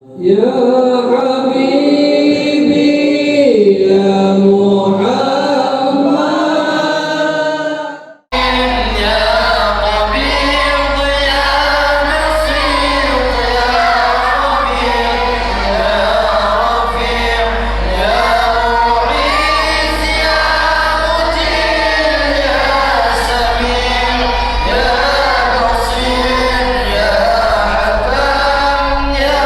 Ya Habibi ya Muhammad ya Qabid ya Nasir ya Rafi' ya Rafi' ya Mu'iz ya Mujib ya Samir ya Basir ya Hakam ya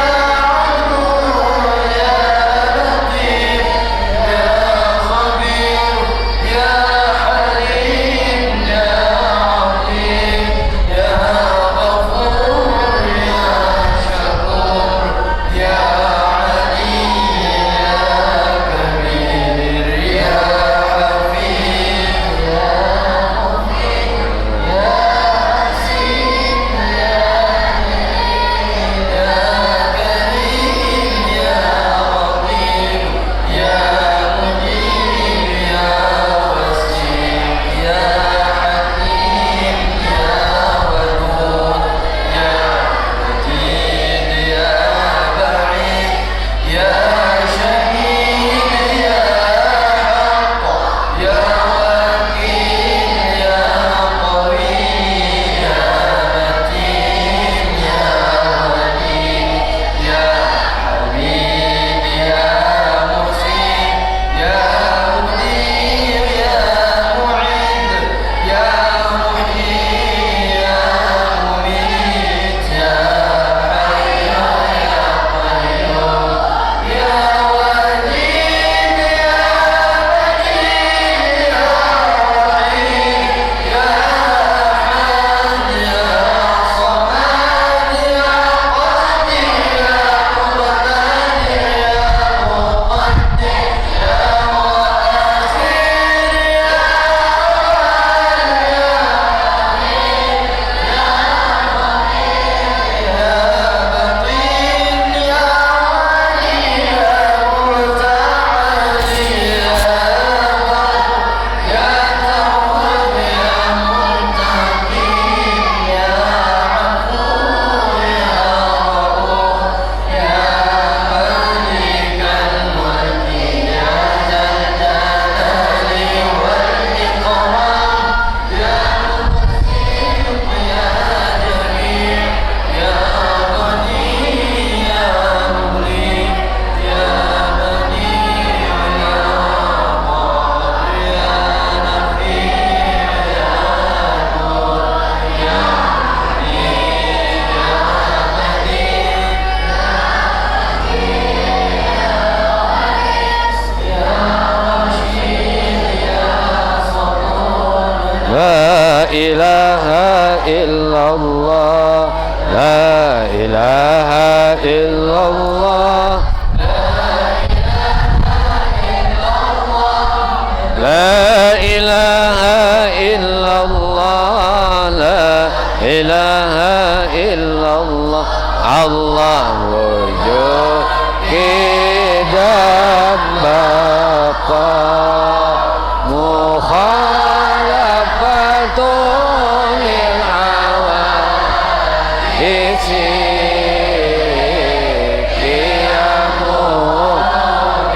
La ilaha illallah, la ilaha illallah, la ilaha illallah, la ilaha illallah. Allah wujud kita Bapa mukhalafatun lil awadisi qiyamun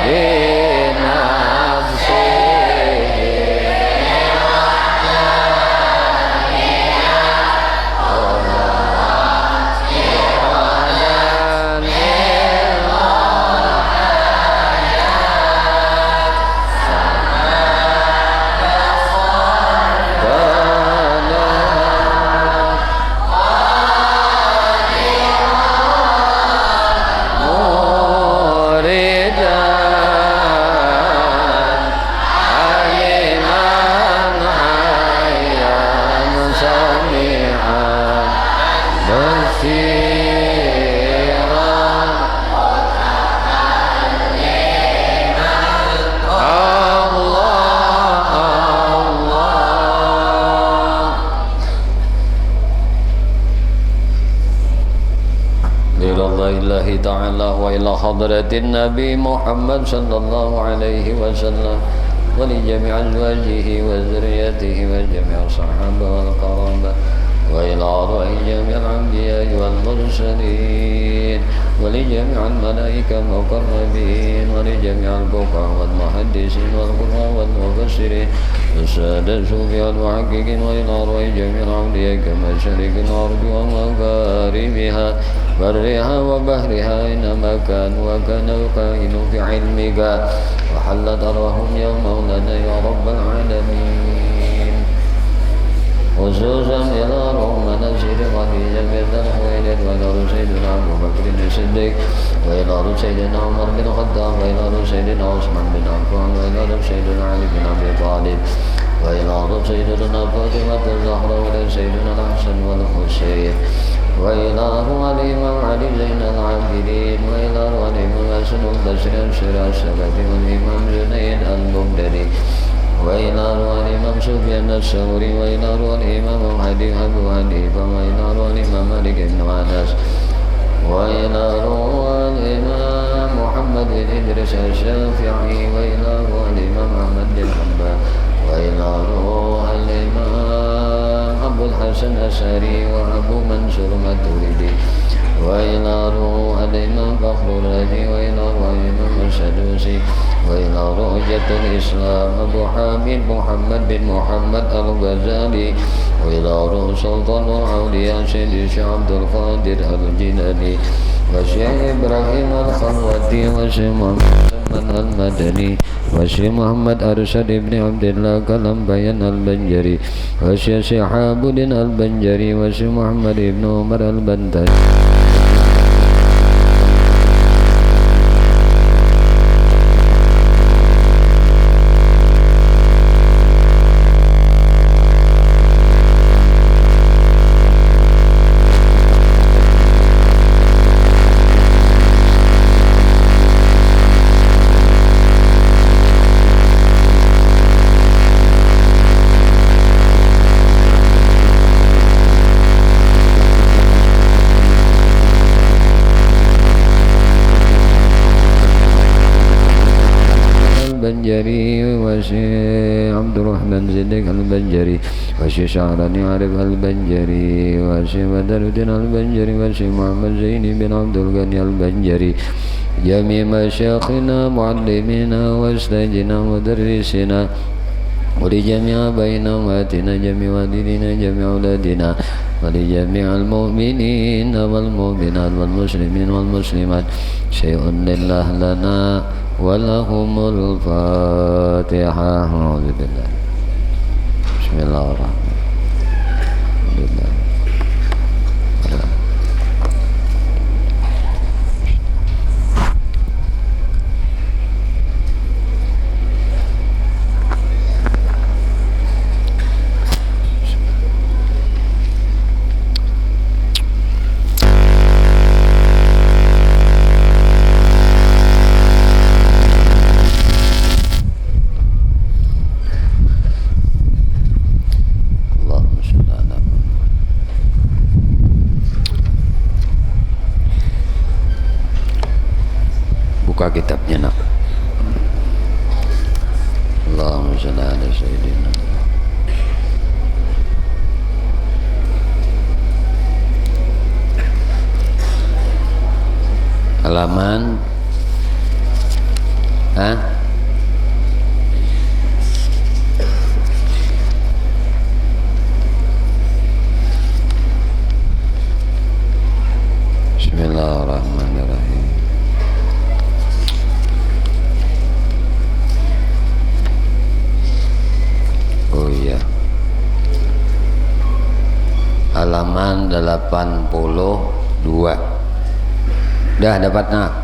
binafsihi ta'ala wa ila hadratin Nabi Muhammad sallallahu alaihi wasallam wa li jami' azwajihi wa zurriyyatihi wa jami' sahabah wal qarabah وإلى أرواح جميع الأنبياء والمرسلين ولجميع الملائكة المقربين ولجميع الفقهاء والمحدثين والقراء والمفسرين والسادة الصوفياء والمحققين وإلى أرواح جميع الأولياء كمشارق الأرض ومغاربها برها وبحرها أينما كانوا وكان القائل في علمك وحلت أرواحهم يا مولانا يا رب العالمين خصوصا إلى روح منازل خديجة بنت خويلد وإلى روح سيدنا أبو بكر الصديق وإلى روح سيدنا عمر بن الخطاب وإلى روح سيدنا عثمان بن عفان وإلى روح سيدنا علي بن أبي طالب وإلى روح سيدنا فاطمة الزهراء وإلى سيدنا الحسن والحسين وإلى روح الإمام علي زين العابدين وإلى روح الإمام حسن البصري الشرع السلفي والإمام جنيد البغدادي وإلى روح الإمام سفيان الثوري وإلى روح الإمام أبي حنيفة وإلى روح الإمام مالك بن أنس وإلى روح الإمام محمد بن إدريس الشافعي وإلى روح الإمام أحمد بن حنبل وإلى روح الإمام أبو الحسن الأشعري وأبو منصور الماتريدي وإلى روح الإمام فخر الرازي وإلى روح الإمام السدوسي وإلى روح جد الإسلام أبو حامد محمد بن محمد الغزالي وإلى روح سلطان الأولياء سيدي الشيخ عبد القادر الجيلاني والشيخ إبراهيم الخلوتي والشيخ محمد المدني والشيخ محمد أرشد بن عبد الله كلمبيان البنجري والشيخ شهاب الدين البنجري والشيخ محمد بن عمر البنتاج البنجري وشيخ عبد الرحمن زيدك البنجري وشيخ شعراني عارف البنجري وشيخ بدر الدين البنجري وشيخ محمد زيني بن عبد الغني البنجري جميع مشايخنا معلمينا واستاذنا مدرسنا ولجميع آبائنا وأمهاتنا جميع والدينا جميع أولادنا ولجميع المؤمنين والمؤمنات والمسلمين والمسلمات شيء لله لنا ولهم الفاتحة. أعوذ بالله. بسم الله الرحمن الرحيم. Buka kitabnya nak. Allahumma shalli ala sayyidina. Halaman Bismillahirrahmanirrahim. Oh iya, halaman 82. Dah dapat nak?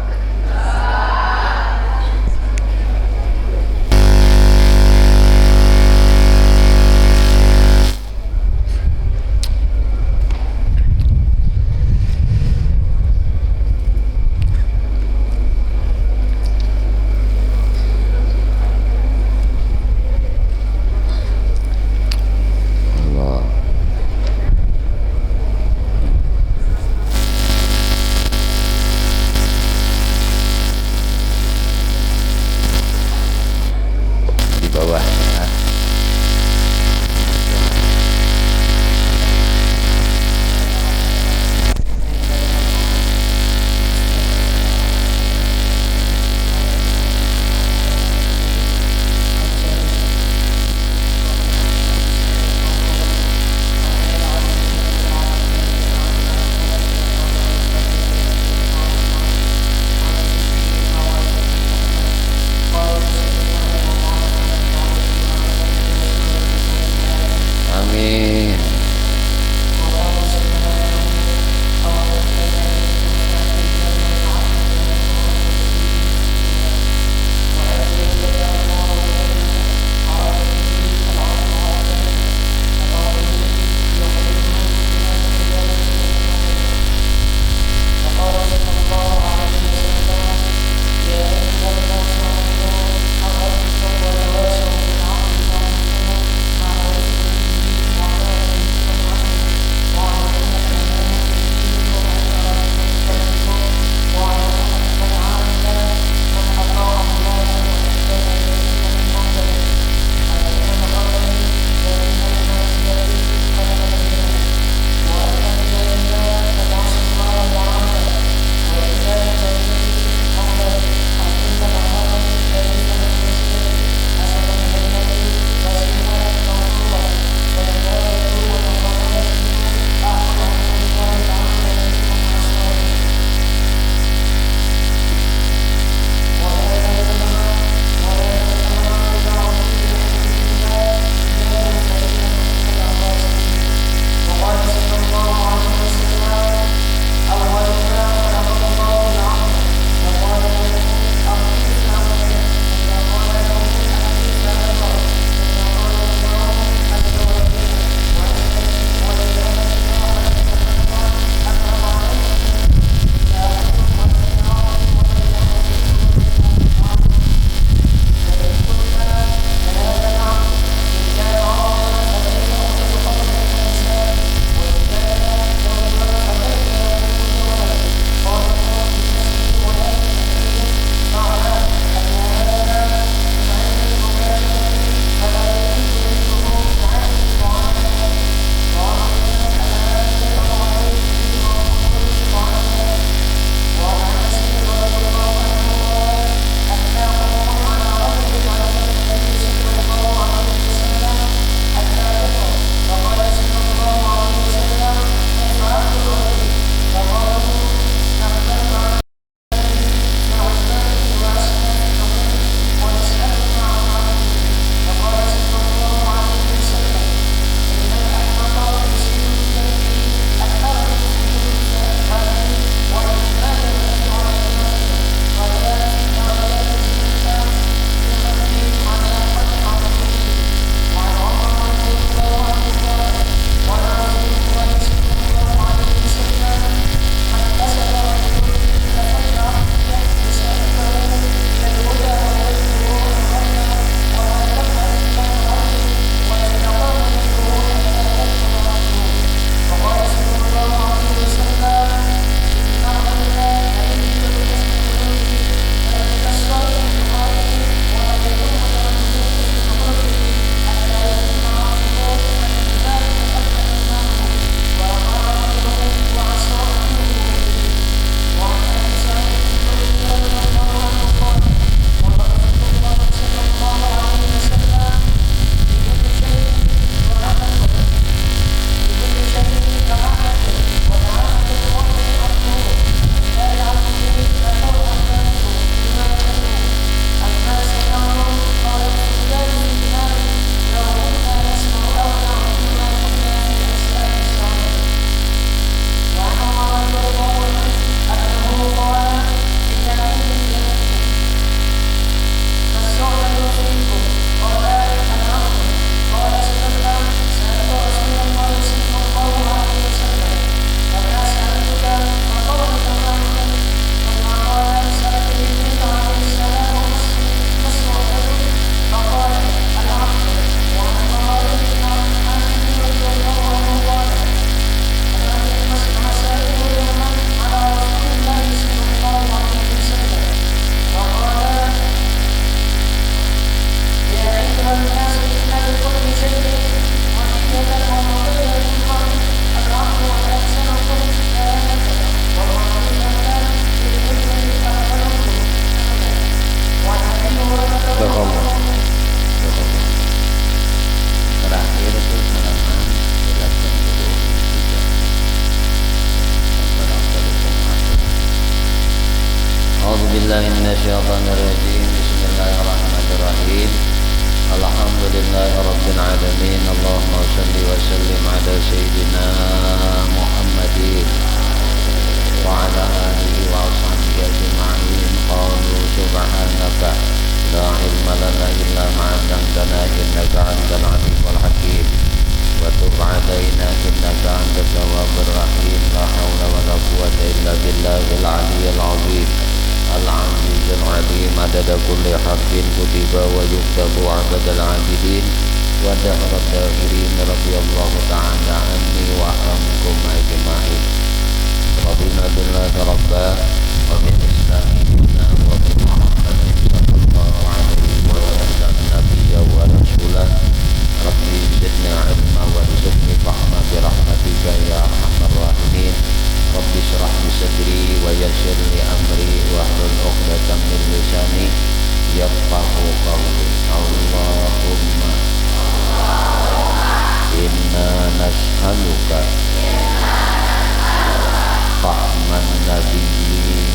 billahi minasyaitonir rajim. Bismillahirrahmanirrahim. Alhamdulillahi rabbil alamin. Allahumma shalli wa sallim ala sayyidina Muhammadin wa ala alihi wa ashabihi ajma'in. Qalu subhanaka la ilma lana illa ma 'allamtana innaka antal alimul hakim. Wa tub 'alaina innaka antat tawwabur rahim. La haula wa la quwwata illa billahil aliyyil 'azim. Al-'azizul 'alim adada kulli harfin kutiba wa yuktabu 'adadal 'abidin wa dahrat dahirin radhiyallahu ta'ala anni wa ankum ajma'in. Rabbina billahi rabba wa bil islami dinan wa bi Muhammadin sallallahu alaihi wa sallam nabiyya wa rasulah. Rabbi zidni 'ilma warzuqni fahma bi rahmatika ya arhamar rahimin. Rabbi shrah li sadri wa yassir li amri wa hlul 'uqdatam min lisani yafqahu qawli. Allahumma inna nas'aluka fahman nabiyyin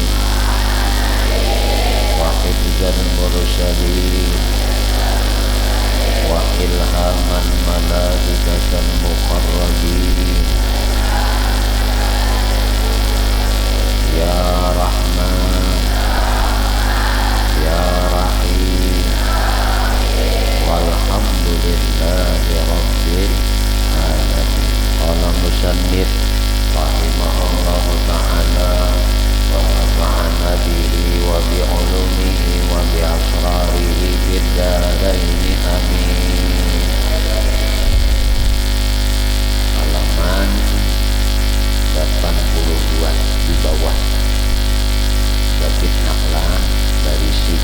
wa hifdzal mursalin wa ilhaman malaikatal muqarrabin. Ya Rahman Ya Rahim walhamdulillahi rabbil alamin. Qala musannif rahimahullahu ta'ala wa nafa'ana bihi wa bi ulumihi wa bi asrarihi fid dharain amin. Halaman 82 di bawah Babit Nahlah dari si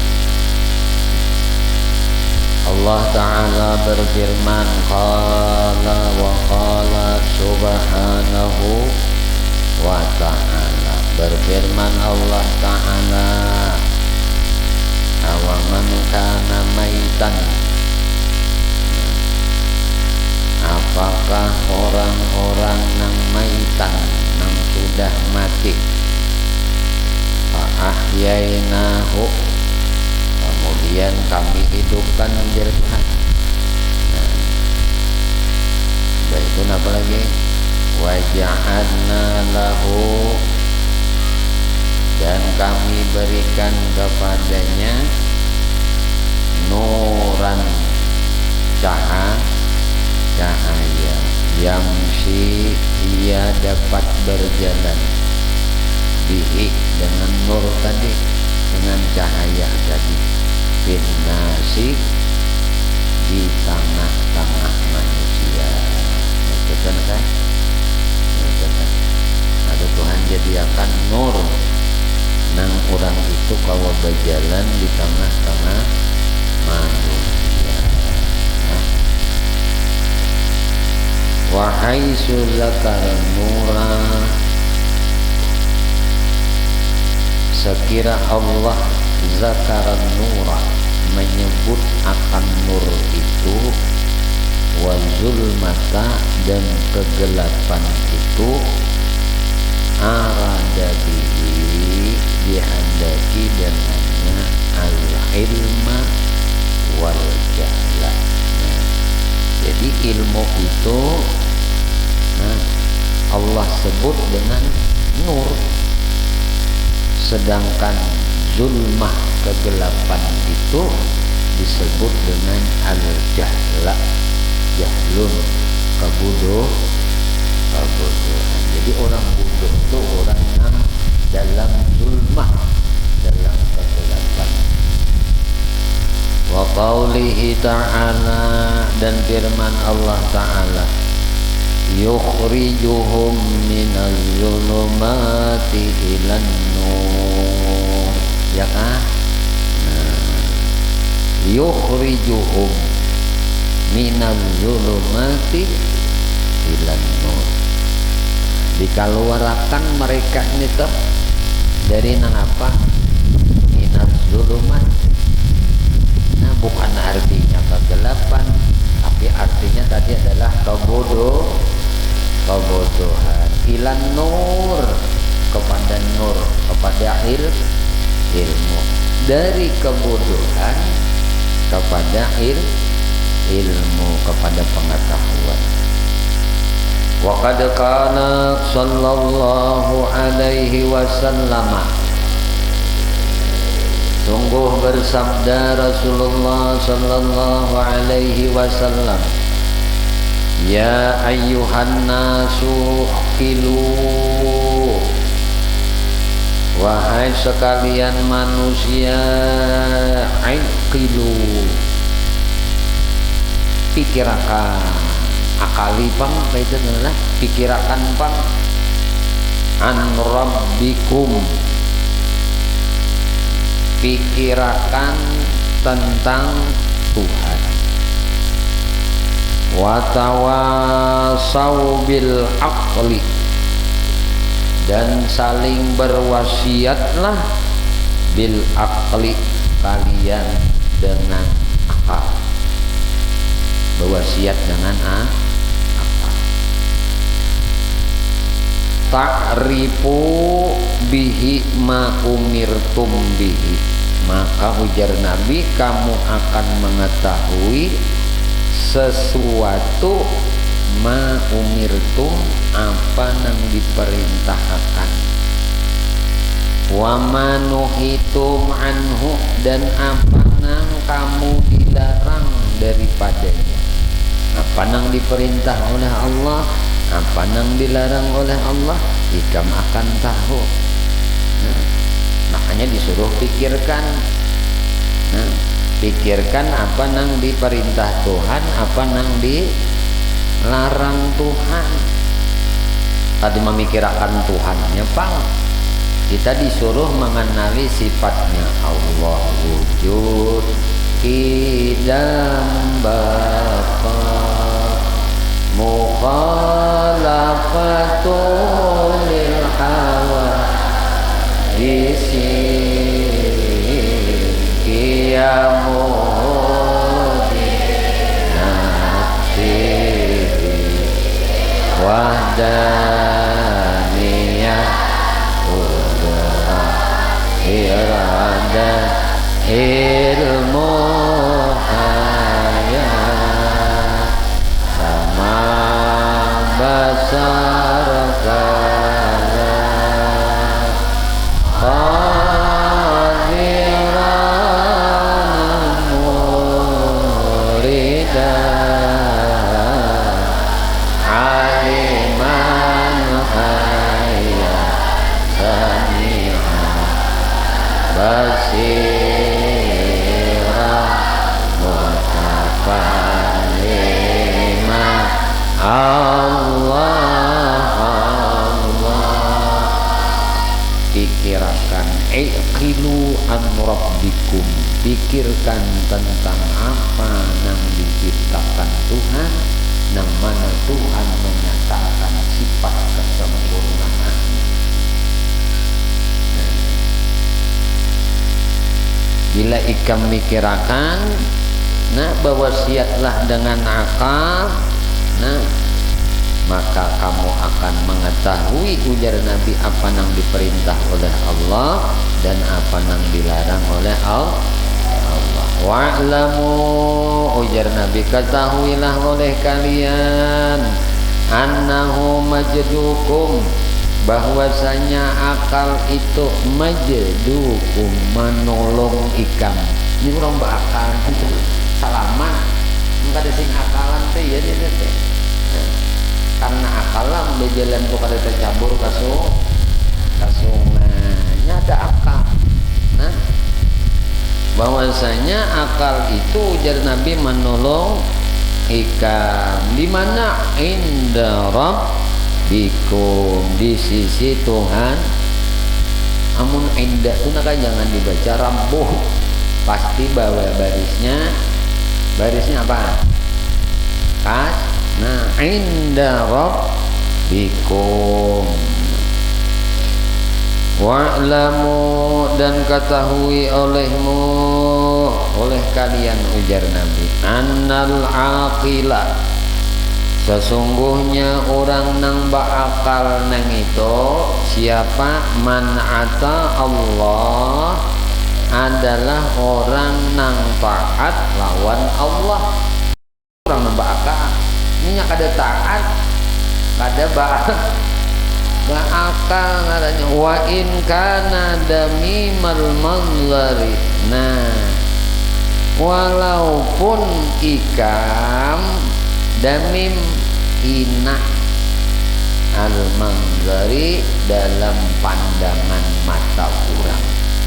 Allah Ta'ala berfirman, qala wa qala subhanahu wa ta'ala. Berfirman Allah Ta'ala, awaman kana maitan, apakah orang-orang nang maitan, nang sudah mati, fa'ahyainahu, kemudian kami hidupkan menjadi Tuhan. Nah, itu apa lagi? Wa ja'alna lahu, dan kami berikan kepadanya nuran, cahaya yamsi, ia dapat berjalan bihi, dengan nur tadi, dengan cahaya tadi, finnasi, di tengah-tengah manusia. Betul kan? Ada Tuhan jadiakan nur nang orang itu kalau berjalan di tengah-tengah manusia. Wahai suzakar nura, sekira Allah zakaran nura, menyebut akan nur itu, wa zulmata, dan kegelapan itu, arada bihi, dihendaki dengannya al-ilma wal jahla. Jadi ilmu itu Allah sebut dengan nur, sedangkan zulmah, kegelapan itu disebut dengan al-jahla, jahlun, kebodohan. Jadi orang bodoh itu orang yang dalam zulmah, dalam kegelapan. Wa qaulihi ta'ala, dan firman Allah Ta'ala, yukhrijuhum minaz zulumati ilan nur. Ya kan? Yukhrijuhum minaz zulumati ilan nur, dikeluarkan mereka ini tuh dari apa? Minaz zulumat. Nah, bukan artinya kegelapan, tapi artinya tadi adalah kebodohan. Ilan nur, kepada nur, kepada ilmu. dari kebodohan kepada ilmu, kepada pengetahuan. Wa qad kana sallallahu alaihi wasallam, sungguh bersabda Rasulullah sallallahu alaihi wasallam, ya ayyuhan nasu qilu, wahai sekalian manusia, aqilu, pikirakan, akali pang, itu adalah pikirakan pang, an rabbikum, pikirakan tentang Tuhan, wa tawasau bil aqli, dan saling berwasiatlah bil aqli, kalian dengan akal, berwasiat dengan akal. Ta'rifu bihi ma umirtum bihi, maka ujar Nabi, kamu akan mengetahui sesuatu ma umirtum, apa yang diperintahkan, wa ma nuhitum anhu, dan apa yang kamu dilarang daripadanya. Apa yang diperintah oleh Allah, apa yang dilarang oleh Allah, ikam akan tahu. Makanya disuruh pikirkan. Pikirkan apa yang diperintah Tuhan, apa yang dilarang Tuhan. Tadi memikirkan Tuhannya pang, kita disuruh mengenali sifatnya. Allah wujud qidam baqa, mukhalafatun lil hawa, wahdaniyah qudrah iradah ilmu hayat sama basar basirah mutafalima. Allah, Allah, pikirkan, iqilu an rabbikum, pikirkan tentang apa yang diciptakan Tuhan, yang mana Tuhan menyatakan sifat kesempurnaan. Bila ikam mikirakan, berwasiatlah dengan akal, maka kamu akan mengetahui, ujar Nabi, apa yang diperintah oleh Allah dan apa yang dilarang oleh Allah. Wa'lamu, ujar Nabi, ketahuilah oleh kalian, annahu majdukum, bahwasanya akal itu majdukum, menolong ikam. Ini orang bakal salaman, enggak ada sing akalan teh ya dia teh. Karena akalan bejalan kok ada tercabur kasunganya ada akal. Bahwasanya akal itu ujar Nabi menolong ikam. Di mana? Inda rabbikum, di sisi Tuhan. Amun inda itu jangan dibaca rabbuh, pasti bawa barisnya apa? Kas. Inda rabbikum. Wa'lamu, dan ketahui olehmu, oleh kalian, ujar Nabi, annal aqila, sesungguhnya orang nang bakal nang itu siapa? Man ata Allah, ada adalah orang nang taat lawan Allah. Orang nambah akal ini kada taat kada gak akal ngaranya. Wa in kana damimal manzari. Nah, walaupun ikam damim hina al manzari dalam pandangan mata orang,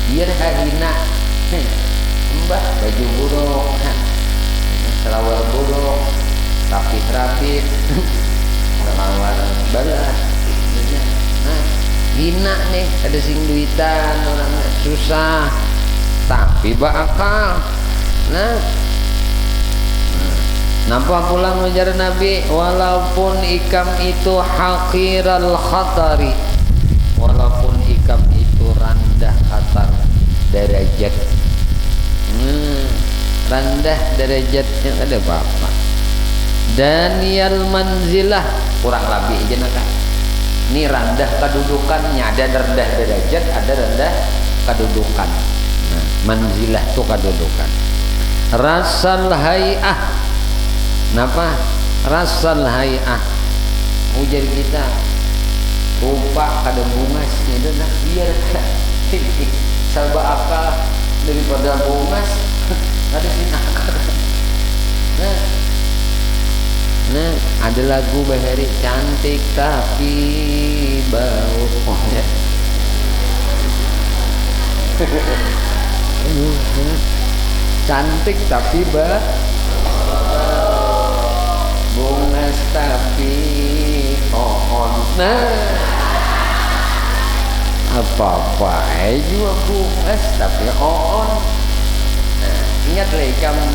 biar hina mbah baju buruk selawar buruk tapi rapih selawar balas. Nah, hina nih ada sing duitan orang susah tapi bakal. Nah, nampak pulang menjar Nabi, walaupun ikam itu haqiral khatari, walaupun ikam itu rendah khatar derajat, rendah derajatnya ada apa-apa. Daniyal manzilah kurang lebih aja nakah. Ini rendah kedudukannya, ada rendah derajat, ada rendah kedudukan. Nah, manzilah itu kedudukan. Rasal hay'ah. Napa? Rasal hay'ah. Ujar kita rupa kada bungas itu nah biar salba akal daripada bungas ada sinakal. Nah, ada lagu Bahari cantik tapi bau. Oh, ya. Cantik tapi bungas tapi on. Nah, apa-apa juga bungas tapi on. Nah, ingat kamu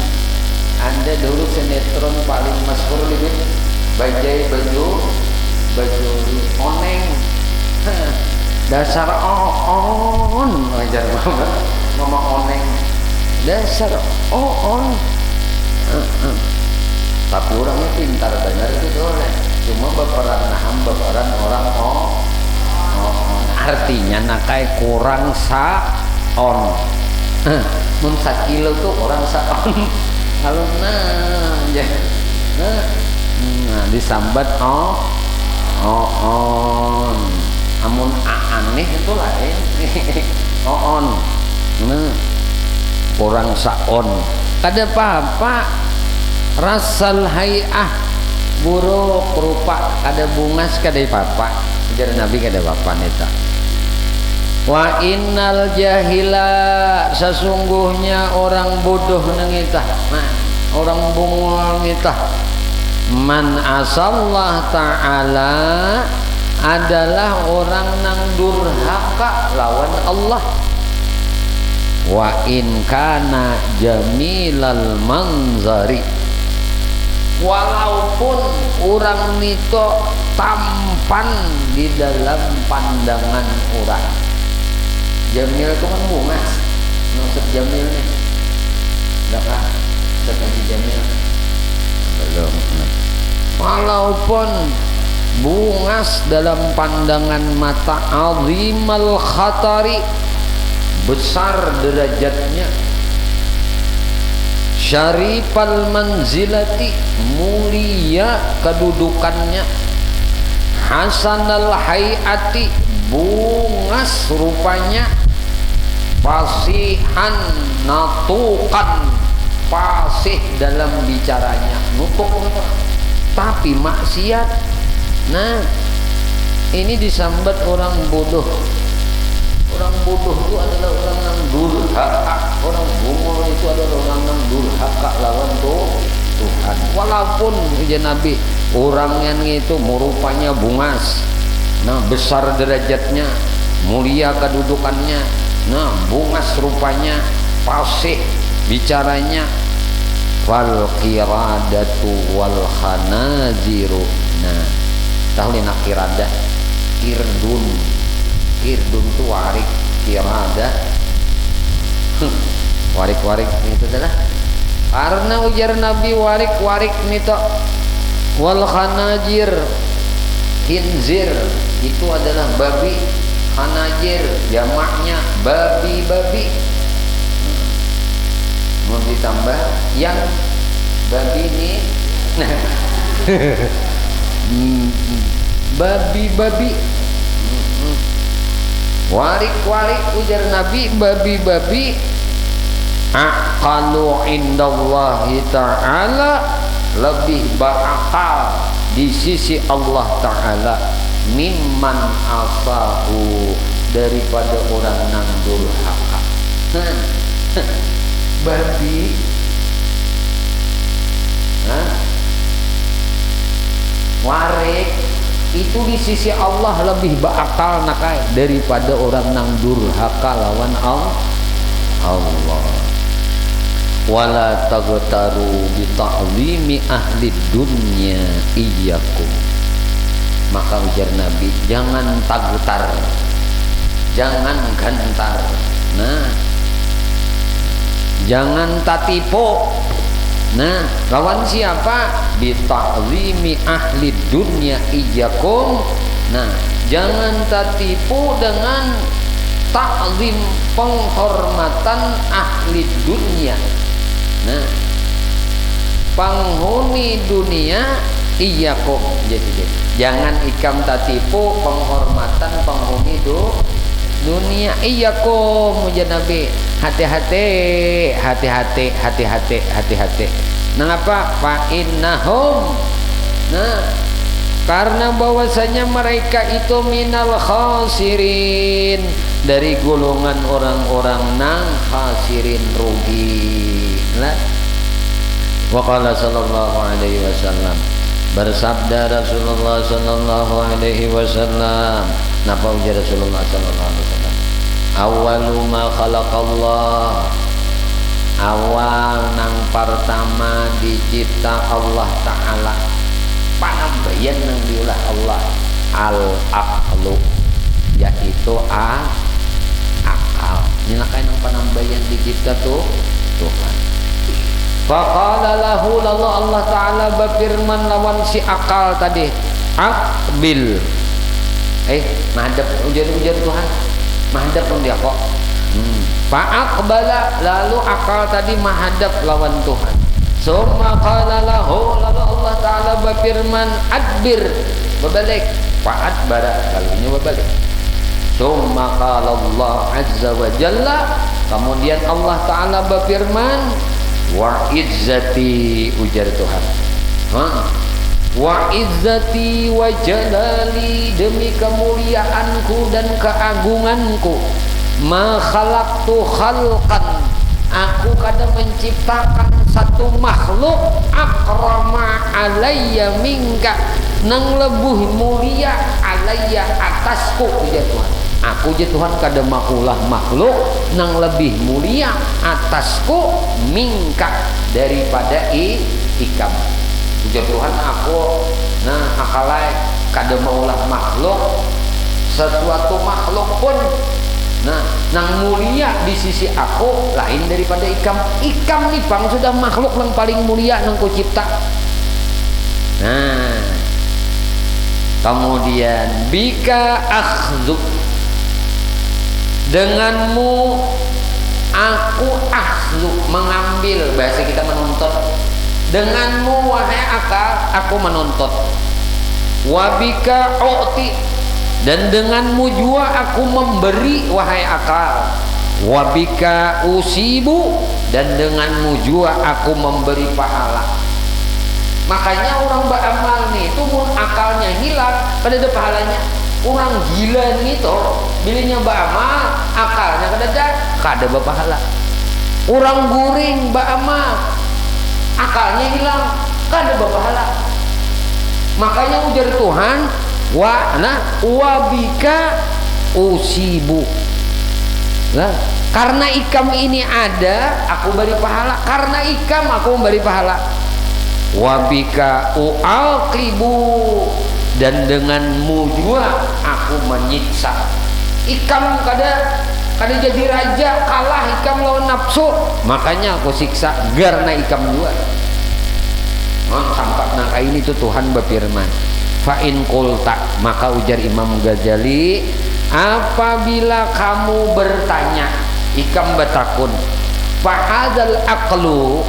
Anda dulu sinetron paling masyhur libin bajai baju oneng. Dasar on ajar mama oneng. Dasar on. Tapi orangnya pintar benar itu boleh. Cuma baperan orang artinya nakai kurang on. Mun sakilo tuh orang on. Kalau nah disambat on. Amun aneh itu lain. On. Nah, kurang saon. Kada apa-apa. Rasal hay'ah buruk rupa kada bungas kada apa-apa. Jadi Nabi kada apa-apa neta. Wa innal jahila sesungguhnya orang bodoh nangitah. Nah, orang bungol ngitah. Man asallah ta'ala adalah orang nang durhaka lawan Allah. Wa in kana jamilal manzari, walaupun orang itu tampan di dalam pandangan orang. Jamil itu kan bungas. Maksud jamil nih adakah seperti jamil? Belum. Walaupun bungas dalam pandangan mata, azimal khatari besar derajatnya, syarifal manzilati mulia kedudukannya, hasanal hayati bungas rupanya, fasihan natukan fasih dalam bicaranya, nutuk tapi maksiat. Nah, ini disambat orang bodoh. Orang bodoh itu adalah orang yang durhaka. Orang bungul itu adalah orang yang durhaka lawan Tuhan. Walaupun ujian Nabi orang yang itu merupanya bungas, nah besar derajatnya, mulia kedudukannya, nah bungas rupanya, fasih bicaranya, wal qiradatu wal khanaziru. Nah, tahu nak kirada, kirdun itu warik, kirada warik itu adalah karena ujar Nabi warik itu wal khanajir khinzir itu adalah babi, khanajir jamaknya babi. ditambah yang babi ini babi-babi warik-warik ujar Nabi, babi-babi aqalu indallahi ta'ala, lebih berakal di sisi Allah Ta'ala, mimman asahu, daripada orang nang durhaka. Babi warik itu di sisi Allah lebih berakal nakai daripada orang nang durhaka lawan Allah. Wala taghtaru bi ta'zimi ahli dunya iyyakum, maka ujar Nabi, jangan tagtar, jangan gentar, nah jangan tatipu. Nah, lawan siapa? Bi ta'zimi ahli dunya iyyakum. Nah, jangan tatipu dengan ta'zim, penghormatan ahli dunia. Nah, penghuni dunia iyyakum. Jadi jangan ikam tatipu penghormatan penghuni dunia iyyakum ujar Nabi. Hati-hati, hati-hati, hati-hati, hati-hati. Mengapa? Fa innahum, nah karena bahwasanya mereka itu minal khasirin, dari golongan orang-orang nang khasirin, rugi. Nah, wa qala sallallahu alaihi wasallam, bersabda Rasulullah sallallahu alaihi wasallam, napa ujar Rasulullah sallallahu alaihi wasallam, awwalu ma khalaqallah, awal nang pertama dicipta Allah Ta'ala, panambayan nang diulah Allah, al-aqlu, yaitu akal. Ini kayak nang panambayan dicipta tuh Tuhan. Faqala lahu, lalu Allah Ta'ala berfirman lawan si akal tadi, aqbil, madhab ujar Tuhan, madhab pun dia kok. Fa'aqbala, lalu akal tadi menghadap lawan Tuhan. Summa qala lahu, lalu Allah Ta'ala berfirman, adbir, berbalik. Fa'adbara, lalu ini berbalik. Summa qala Allah azza wa jalla, kemudian Allah Ta'ala berfirman, wa izzati, ujar Tuhan, wa izzati wa jalali, demi kemuliaanku dan keagunganku, ma khalaqtu khalqan, aku kadang menciptakan satu makhluk, akrama alayya minka, nang lebih mulia alayya, atasku, ujar Tuhan. Aku je Tuhan kada maulah makhluk nang lebih mulia atasku, minka, daripada ikam. Ujar Tuhan, aku akalai kada maulah makhluk, sesuatu makhluk pun nang mulia di sisi aku lain daripada ikam. Ikam nih bang sudah makhluk yang paling mulia nang ku cipta. Nah, kemudian bika akhzu, denganmu aku akhzu, mengambil, bahasa kita menuntut. Denganmu wahai akal aku menuntut. Wabika u'ti, dan denganmu juga aku memberi wahai akal. Wabika usibu, dan denganmu juga aku memberi pahala. Makanya orang beramal nih itu pun akalnya hilang pada ada pahalanya. Orang gila nih toh bilinya beramal akalnya kada berpahala. Orang guring beramal akalnya hilang kada berpahala. Makanya ujar Tuhan, wabika usibu. Nah, karena ikam ini ada, aku beri pahala. Karena ikam aku memberi pahala. Wabika u'aqibu, dan denganmu juga aku menyiksa. Ikam kada jadi raja, kalah ikam lawan nafsu, makanya aku siksa karena ikam juga. Tampak nangka ini tuh Tuhan berfirman, fa in qulta, maka ujar Imam Ghazali, apabila kamu bertanya, ikam bertakun, Fahadzal aqlu,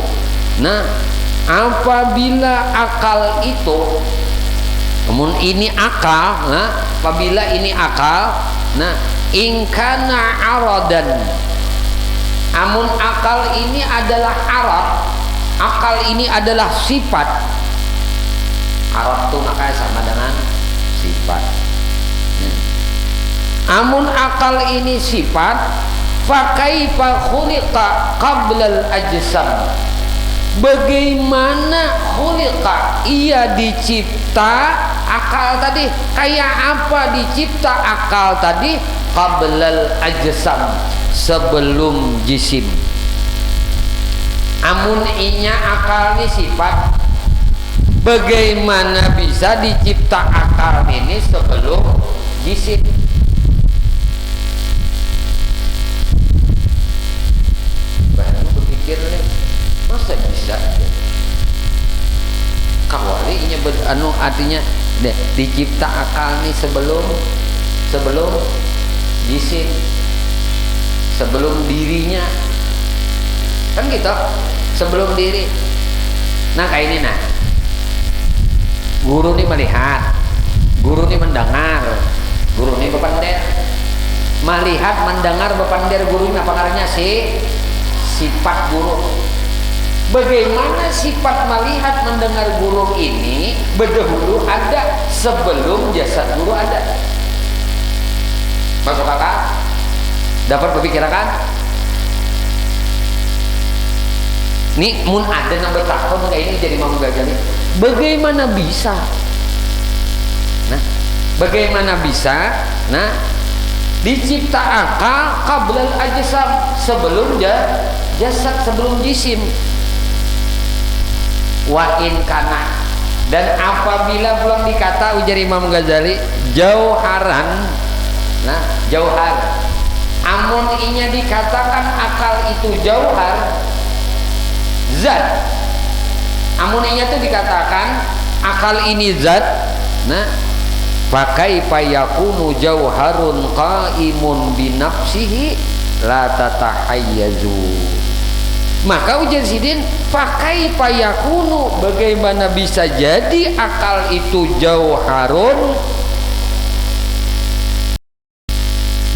nah apabila akal itu, namun ini akal, nah apabila ini akal, nah ingkana aradan, amun akal ini adalah arad, akal ini adalah sifat. Arad itu makanya sama dengan sifat. Amun akal ini sifat, fakaifa khuliqa qablal ajsam, bagaimana khuliqa, ia dicipta akal tadi, kayak apa dicipta akal tadi, qablal ajsam, sebelum jisim. Amun inya akal ini sifat, bagaimana bisa dicipta akal ini sebelum jisim? Masa bisa kawali nya artinya dicipta akal nih sebelum jisim, sebelum dirinya, kan gitu, sebelum diri. Nah kayak ini, nah guru nih melihat, guru nih mendengar, guru nih bepander, melihat mendengar bepander guru ini apa karanya sih sifat guru. Bagaimana sifat melihat mendengar guru ini berdahulu ada sebelum jasad guru ada? Masuk akal? Dapat berpikirkan? Nih mun ada nambah takon kayak ini jadi Imam Ghazali. Bagaimana bisa? Nah, bagaimana bisa? Nah, dicipta akal qablal ajsam, sebelum jasad, sebelum jisim. Wa in kana, dan apabila belum dikata ujar Imam Ghazali jauharan, nah jauhar, amun inya dikatakan akal itu jauhar zat, amun inya itu dikatakan akal ini zat, nah pakai payakunu jauharun qaimun binafsihi la tatahayyazu. Maka ujar sidin pakai payakunu, bagaimana bisa jadi akal itu jauharun,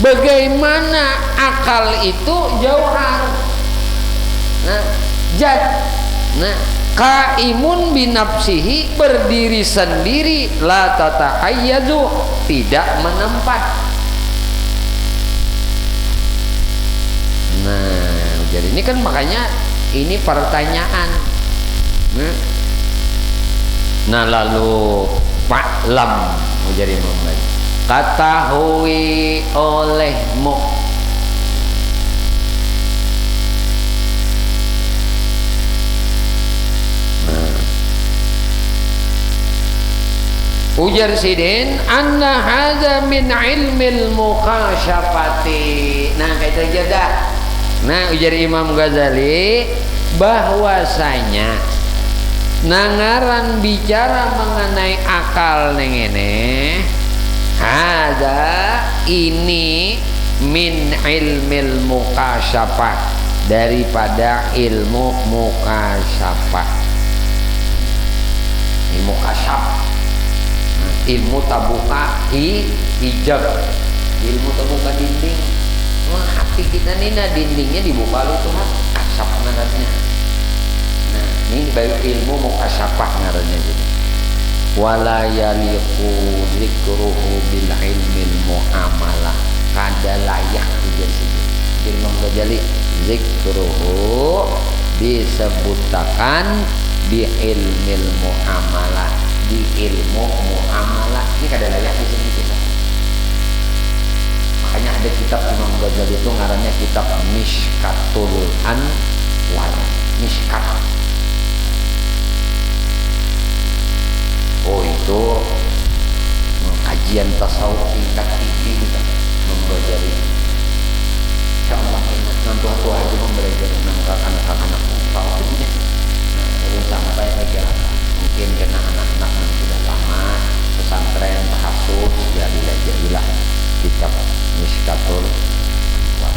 bagaimana akal itu jauhar, nah jad, nah qaimun binafsihi, berdiri sendiri, la tatahayyazu, tidak menempat. Nah jadi ini kan makanya ini pertanyaan. Nah lalu Pak Lam menjadi Muhammad, ketahui olehmu ujar sidin anna hadza min ilmil mukasyafati. Nah kayak itu dah. Nah ujar Imam Ghazali bahwasanya nangaran bicara mengenai akal nengene, ada ini min ilmil mukasyafah, daripada ilmu mukasyafah. Ilmu kasyaf, ilmu tabuka hijab, ilmu tabuka dinding. Wah, hati kita ini nah dindingnya dibuka lu Tuhan, kasyaf ngarannya. Nah ini baru ilmu mukasyafah ngarannya gitu. Wala yaliqu zikruhu bil ilmil muamalah, kada layak ujar sini. Jadi Imam Ghazali zikruhu disebutakan di ilmil muamalah, di ilmu muamalah. Ini kada layak di sini kita. Makanya ada kitab Imam Ghazali itu ngarannya kitab Mishkatul Anwar. Mishkat. Oh itu kajian tasawuf tingkat tinggi kita Imam Ghazali. Insyaallah nanti waktu aja belajar tentang anak-anak tasawufnya. Belum sampai kira-kira mungkin kena anak-anak yang sudah lama pesantren tahassus ya belajar kitab Mishkatul Anwar.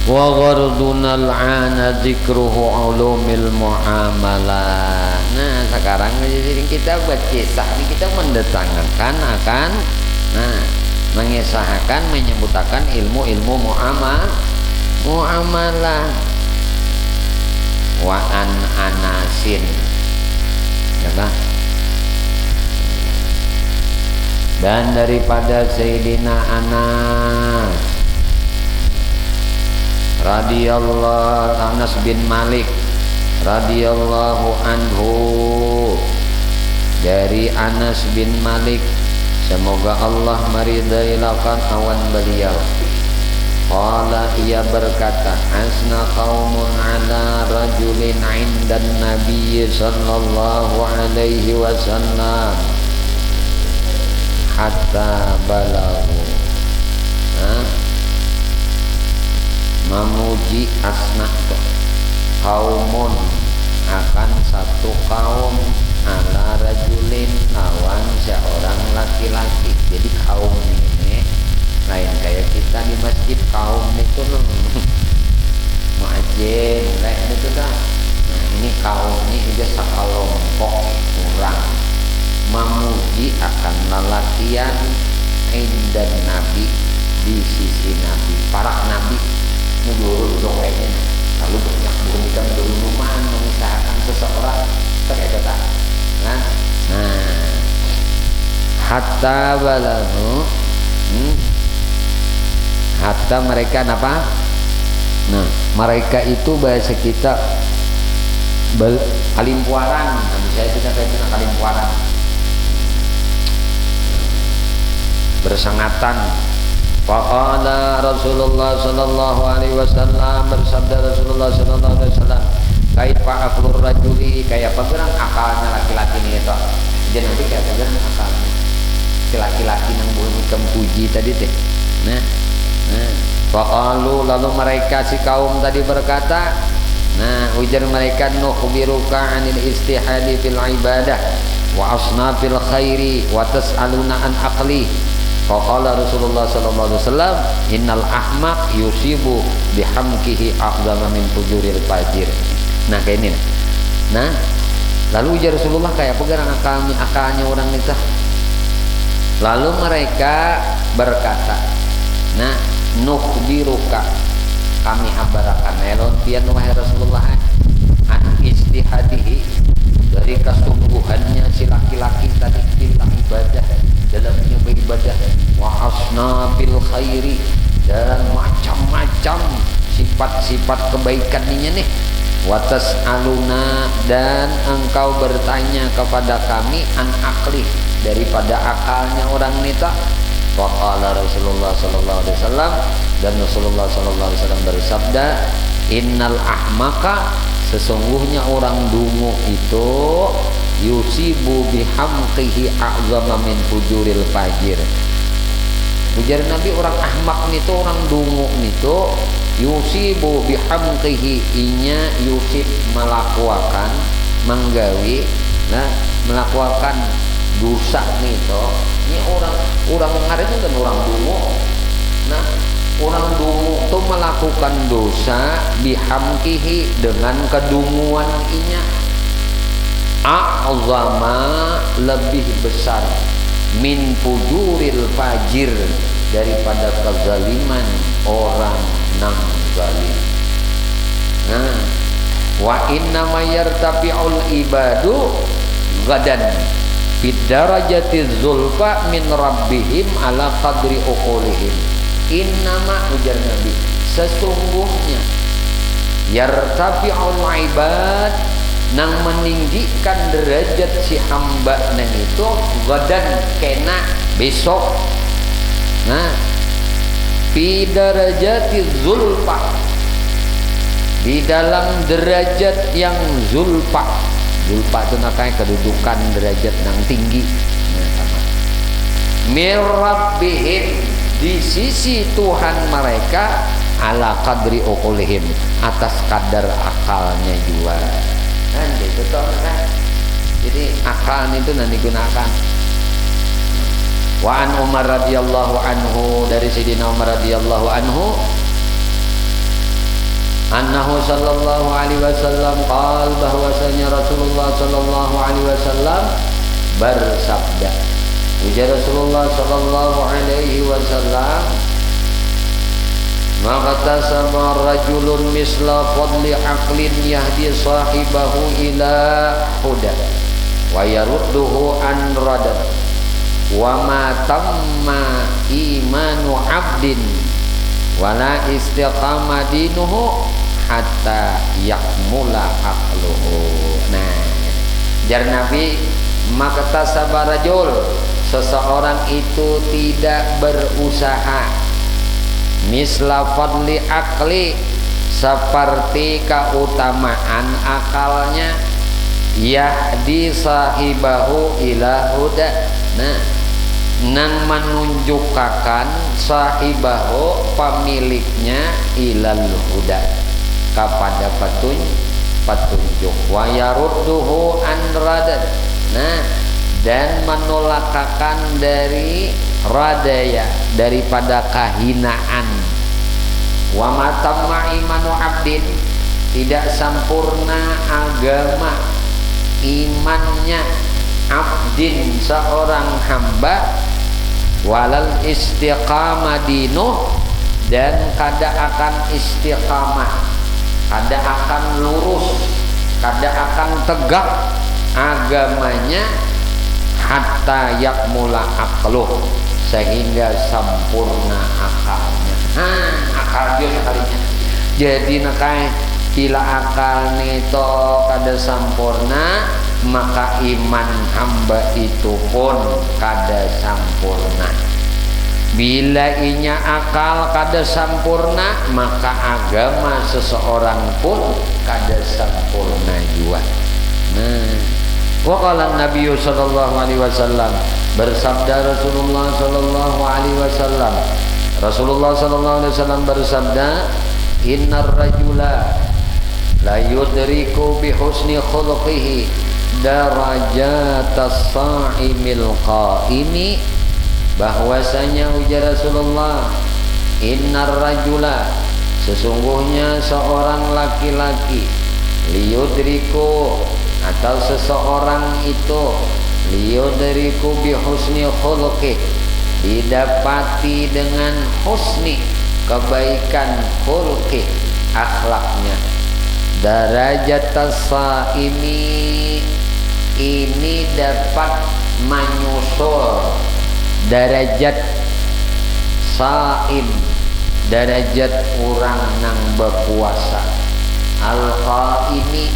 wa ghardunal ana dzikruhu ulumil muamalah. Nah sekarang kita buat kisah ini, kita mendatangkan akan mengisahkan, menyebutkan ilmu-ilmu muamalah. Wa an anasin, ya kan? Dan daripada Sayyidina Anas radhiyallahu, Anas bin Malik radhiyallahu anhu, dari Anas bin Malik, semoga Allah meridailakan awan beliau. Qala, ia berkata, asna qaumun ala rajulin indan Nabi sallallahu alaihi wasallam hatta balagu. Memuji asna kaumun akan satu kaum, ala rajulin lawan seorang laki-laki. Jadi kaum ini lain kayak kita di masjid, kaum itu muadzin lain itu dah. Nah ini kaum ini juga sakalompok orang memuji akan lalakian indan Nabi, di sisi Nabi, para Nabi menurut kayaknya. Lalu banyak bukan rumahan mengisahkan seseorang terkait tak. Nah hatta balagu, hatta mereka apa? Nah mereka itu bahasa kita kalimpuaran. Nah, saya itu kalimpuaran, bersangatan. Faqala Rasulullah sallallahu alaihi wasallam, bersabda Rasulullah sallallahu alaihi wasallam, kaifa aqlur rajuli, kayak apa gerang akalnya laki-laki ini itu. Jadi nanti kayak apa gerang akalnya si laki-laki yang bunyi kempuji tadi teh. Nah faqalu, lalu mereka si kaum tadi berkata, nah ujar mereka, nukhbiruka anil istihadi fil ibadah wa asnafil khairi wa tas'aluna an aqli. Faqala Rasulullah sallallahu alaihi wasallam, innal ahmaq yusibu bihamkihi aqdama min fujuril fajir. Nah kayak ini. Nah lalu ujar Rasulullah, kayak apa garang akalnya orang itu. Lalu mereka berkata, nah nukhbiruka, kami habarakan elon pian wahai Rasulullah an istihadihi, dari kesungguhannya si laki-laki tadi dalam ibadah, dalamnya beribadah, wa asnafil khairi, dan macam-macam sifat-sifat kebaikan ini nih. Wa tas'aluna, dan engkau bertanya kepada kami an akli, daripada akalnya orang nita. Faqala Rasulullah sallallahu alaihi wasallam, dan Rasulullah sallallahu alaihi wasallam bersabda, innal ahmaka, sesungguhnya orang dungu itu yusibu bihamqihi a'zama min fujuril fajir. Ujar Nabi, orang ahmak itu, orang dungu itu, yusibu bihamqihi, inya yusib melakukan, menggawi, nah melakukan dosa nito. Ini orang ngarannya kan orang dungu. Nah orang dungu itu melakukan dosa bihamqihi, dengan kedunguan inya, a'zama, lebih besar, min fujuril fajir, daripada kezaliman orang nang zalim. Nah wa inna ma yartafi'ul ibadu gadan bid darajati zulfa min rabbihim ala qadri uqulihim. Innama, ujar Nabi, sesungguhnya yartafi'ul ibad, nang meninggikan derajat si hamba nang itu, gadan kena besok. Nah fi darajati zulfa, di dalam derajat yang zulfa. Zulfa itu nakanya kedudukan derajat yang tinggi. Mir rabbihim, di sisi Tuhan mereka, ala qadri uqulihim, atas kadar akalnya juga. Kan gitu toh kan. Jadi akal itu nanti digunakan. Wa an Umar radhiyallahu anhu, dari Sayyidina Umar radhiyallahu anhu, annahu sallallahu alaihi wasallam qal, bahwasanya Rasulullah sallallahu alaihi wasallam bersabda. Ujar Rasulullah sallallahu alaihi wasallam, maka sama rajulun misla fadli aqlin yahdi sahibahu ila huda wa yarudduhu an radad wa ma tamma imanu abdin wala istiqama dinuhu hatta yakmula aqluhu. Nah, jar Nabi, maka tasabarajul, seseorang itu tidak berusaha misla fadli akli, seperti keutamaan akalnya, yahdi sahibahu ila huda, nah nan menunjukkan sahibahu pemiliknya ilal huda kepada petunjuk, wa yarudduhu an radad, nah dan menolakakan dari radaya, daripada kehinaan. Wa matamma imanu abdin, tidak sempurna agama imannya abdin, seorang hamba, walal istiqamah dinuh, dan kada akan istiqamah, kada akan lurus, kada akan tegak agamanya, hatta yakmula aqluh, sehingga sempurna akalnya. Akal dia sekalinya. Jadi nakai bila akal nito kada sempurna, maka iman hamba itu pun kada sempurna. Bila inya akal kada sempurna, maka agama seseorang pun kada sempurna juga. Nah, waqala Nabi sallallahu alaihi wasallam, bersabda Rasulullah sallallahu alaihi wasallam, Rasulullah sallallahu alaihi wasallam bersabda, innar rajula la yudriku bi husni khuluqihi darajatas sa'imil qaimi, bahwasanya ujar Rasulullah, innar rajula, sesungguhnya seorang laki-laki, liyudriku, atau seseorang itu, liyudriku bi husni khuluqi, didapati dengan husni, kebaikan khuluqi, akhlaknya, darajat saimi, ini dapat menyusul derajat saim, derajat orang nang berpuasa, al-qaimi,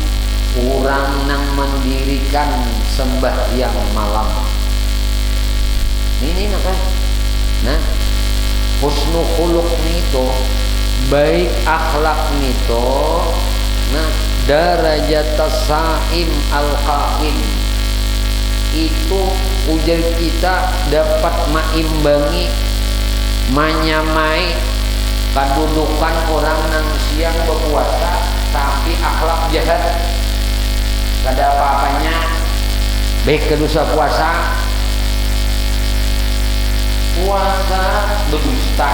orang nang mendirikan sembahyang malam. Ini apa? Nah, husnul khuluq nito, baik akhlak nito, nah darajat saim al-qaim, itu ujar kita dapat meimbangi, menyamai kedudukan orang nang siang berpuasa tapi akhlak jahat, kada apa-apanya, baik kedosa puasa, puasa berdusta,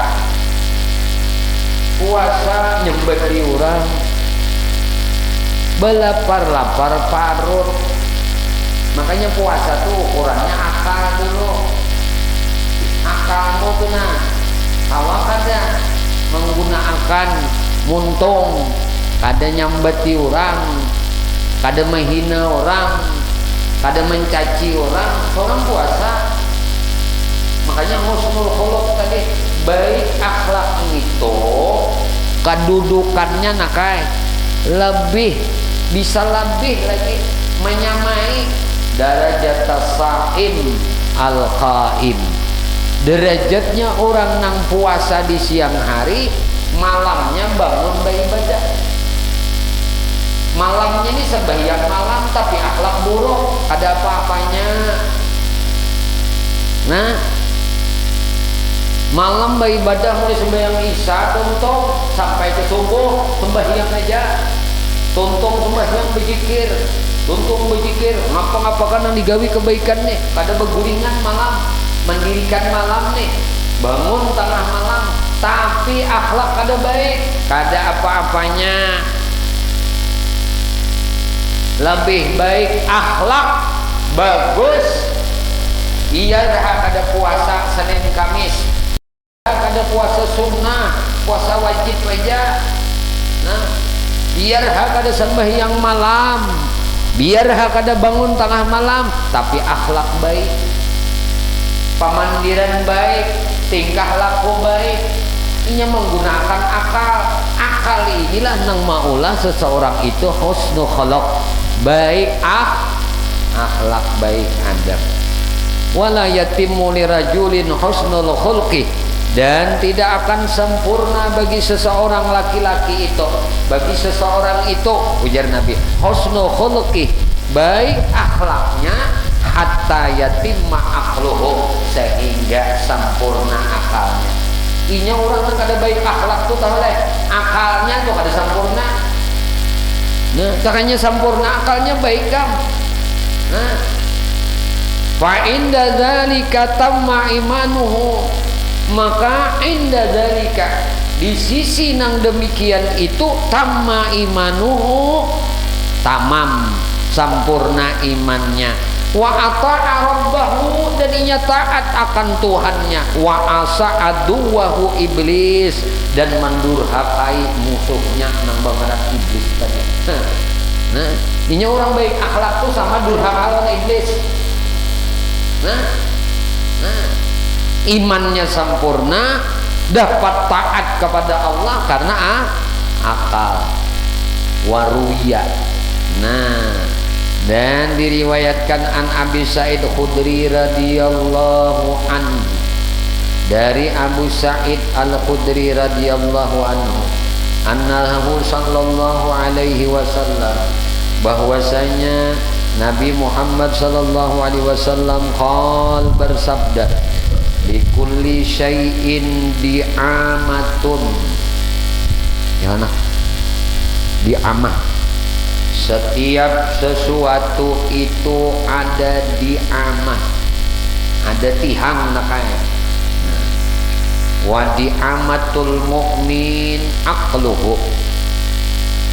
puasa nyembeli orang, belapar-lapar parut. Makanya puasa tuh ukurannya akal dulu. Akalmu tuh nah, kalau kada menggunakan muntung, kada nyambeti orang, kada menghina orang, kada mencaci orang, seorang puasa. Makanya husnul khuluq tadi, baik akhlak itu kedudukannya nakai lebih, bisa lebih lagi menyamai darajat saim al-qaim, derajatnya orang nang puasa di siang hari, malamnya bangun beribadah. Malamnya ini sembahyang malam tapi akhlak buruk, ada apa-apanya. Nah, malam beribadah mulai sembahyang isya tuntung sampai ke subuh sembahyang aja, tuntung sembahyang berzikir, tuntung berzikir, ngapa-ngapakan yang digawi kebaikan nih, kada beguringan malam, mendirikan malam nih, bangun tengah malam tapi akhlak kada baik, kada apa-apanya. Lebih baik akhlak bagus, biar kada puasa Senin Kamis, kada puasa sunnah, puasa wajib aja. Nah, biar kada sembahyang malam, biar kada bangun tengah malam, tapi akhlak baik, pemandiran baik, tingkah laku baik, ini menggunakan akal. Akal inilah nang maulah seseorang itu husnul khuluq, baik akhlak, baik adab. Wala yatimmu lirajulin husnul khulqi, dan tidak akan sempurna bagi seseorang laki-laki itu, bagi seseorang itu, ujar Nabi, husnul khulqi, baik akhlaknya, hatta yatimma aqluhu, sehingga sempurna akalnya. Inya orang yang kada baik akhlak tuh tahu leh, akalnya tuh kada sempurna. Nah, caranya sempurna akalnya baik kan. Nah, fa inda dzalika tamma imanuhu, maka inda dzalika, di sisi nang demikian itu, tamma imanuhu, tamam, sempurna imannya, wa ata'a rabbahu, dan inya taat akan Tuhannya, wa asa aduwahu iblis, dan mendurhakai musuhnya nang bangara iblis tadi. Nah, inya orang baik akhlak tuh sama durhaka lawan iblis. Nah, imannya sempurna, dapat taat kepada Allah karena akal, waruya. Nah, dan diriwayatkan an Abi Sa'id Khudri radhiyallahu anhu, dari Abu Sa'id Al-Khudri radhiyallahu anhu, annahu sallallahu alaihi wasallam, bahwasanya Nabi Muhammad sallallahu alaihi wasallam qol, bersabda, likulli syai'in di'amatun, ya nah, di'amah, setiap sesuatu itu ada di'amah, ada tihang nakanya. Wa di'amatul mu'min aqluhu,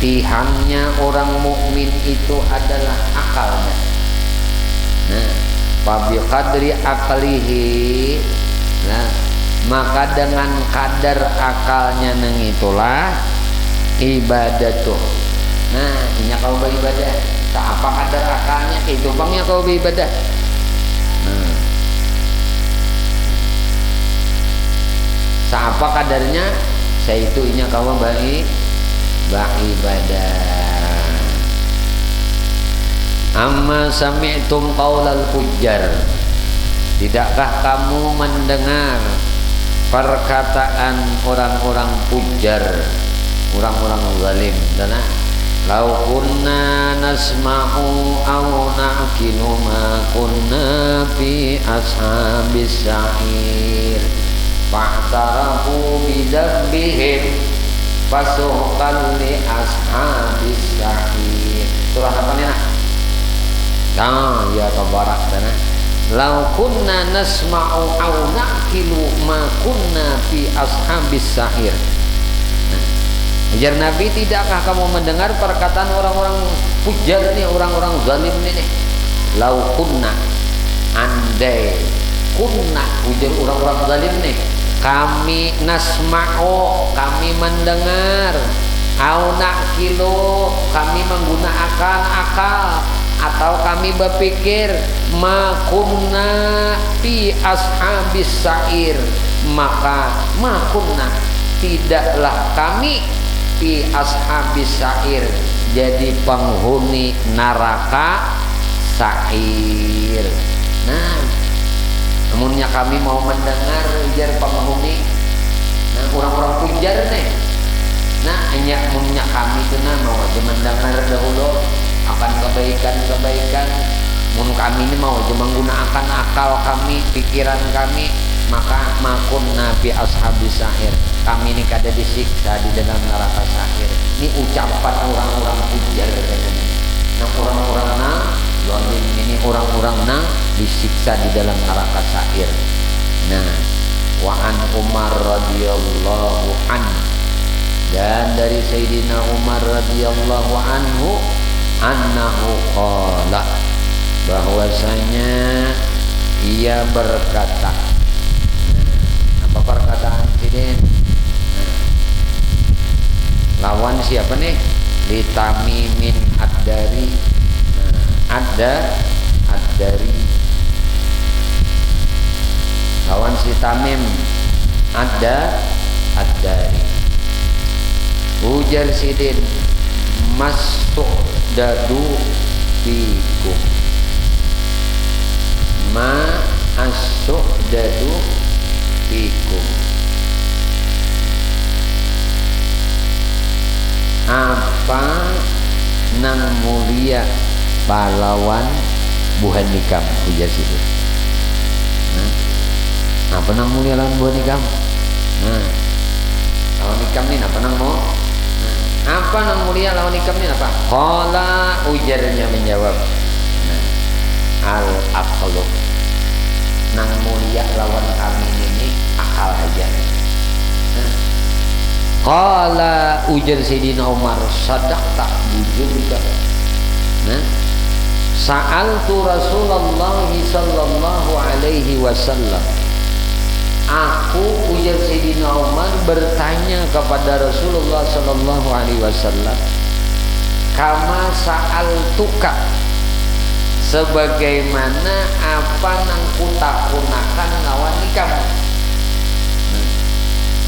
tihangnya orang mukmin itu adalah akalnya. Nah, fa bi qadri aqlihi, nah, maka dengan kadar akalnya nang itulah ibadatuh. Nah, ini kau beribadah, tak apa kadar akalnya, kehidupannya kau beribadah. Nah, tak apa kadarnya, saya itu inya kau beribadah. Amma sami'tum qaulal fujjar, tidakkah kamu mendengar perkataan orang-orang fujjar, orang-orang zalim? Dan lau kunna nasma'u aw na'qilu ma kunna fi ashabis sa'ir fa'tarafu bidzambihim fasuqan li ashabis sa'ir. Surah apa nih? Nah, ya tabarak dana. Lau kunna nasma'u aw na'qilu ma kunna fi ashabis sa'ir. Ujar Nabi, tidakkah kamu mendengar perkataan orang-orang fujar nih, orang-orang zalim nih? Lau kunna, andai kunna, ujar orang-orang zalim nih, kami nasma'u, kami mendengar, au naqilu, kami menggunakan akal, atau kami berpikir, ma kunna fi ashabis sa'ir, maka ma kunna, tidaklah kami fi ashabis sa'ir, jadi penghuni neraka sa'ir. Nah, namunnya kami mau mendengar ujar penghuni, nah orang-orang pujar nih, nah hanya namunnya kami itu nah mau aja mendengar dahulu akan kebaikan-kebaikan, mun kami ini mau aja menggunakan akal kami, pikiran kami, maka makun nabi ashabis sa'ir, kami ini kada disiksa di dalam neraka sa'ir. Ini ucapan orang-orang pujar katanya. Nah, orang-orang nang zalim ini, orang-orang nang disiksa di dalam neraka sa'ir. Nah, wa an Umar radhiyallahu anhu, dan dari Sayyidina Umar radhiyallahu anhu annahu qala, bahwasanya ia berkata. Apa perkataan Sidin? Lawan siapa nih? Li Tamimin ad-Dari. Ad-Dari. Lawan si Tamim ad-Dari. Ujar Sidin, masuk dadu fikum. Ma asuk dadu fikum. Apa nang mulia pahlawan buhan nikam, ujar Sidin. Apa nang mulia lawan buhan nikam? Lawan nikam ini apa nang mau? Apa nang mulia lawan nikam ini apa? Qala, ujarnya menjawab, al-aqlu, nang mulia lawan kami ini akal aja. Qala, ujar Sayyidina Umar, sadaqta, jujur juga. Sa'altu Rasulullah sallallahu alaihi wasallam. Aku, ujar Sayyidina Umar, bertanya kepada Rasulullah sallallahu alaihi wasallam, kama sa'altuka, sebagaimana apa nang kutakunakan lawan nikam.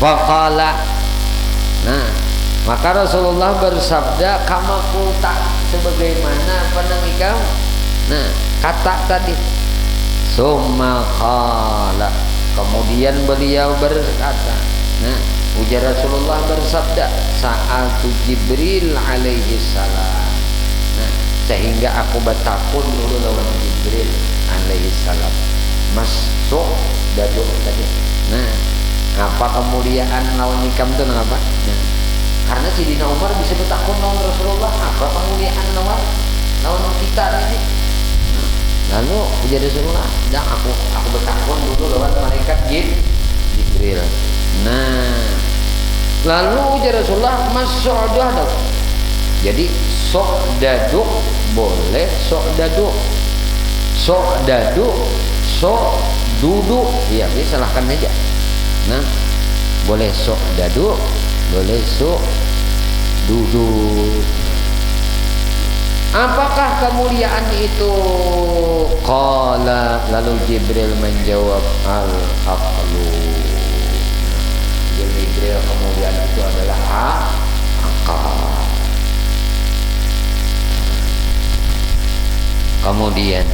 Faqala, maka Rasulullah bersabda, kama kutak, sebagaimana apa nang nikam. Kata tadi. Summa qala, kemudian beliau berkata, ujar Rasulullah bersabda, sa'altu Jibril alaihi salam. Sehingga aku bertakun dulu lawan Jibril alaihi salam. Masuk daduk tadi. Apa kemuliaan lawan nikam itu apa? Karena Sayyidina Umar bisa bertakun lawan Rasulullah, apa kemuliaan lawan kita ini? Lalu ujar Rasulullah, dan aku bertakun dulu lawan malaikat Jibril. Lalu ujar Rasulullah, masuk daduk. Jadi sok daduk boleh, sok daduk, sok daduk, sok duduk, ya silahkan aja. Boleh sok daduk, boleh sok duduk. Apakah kemuliaan itu? Qala, lalu Jibril menjawab, al-aqlu. Jibril, kemuliaan itu adalah akal. Kemudian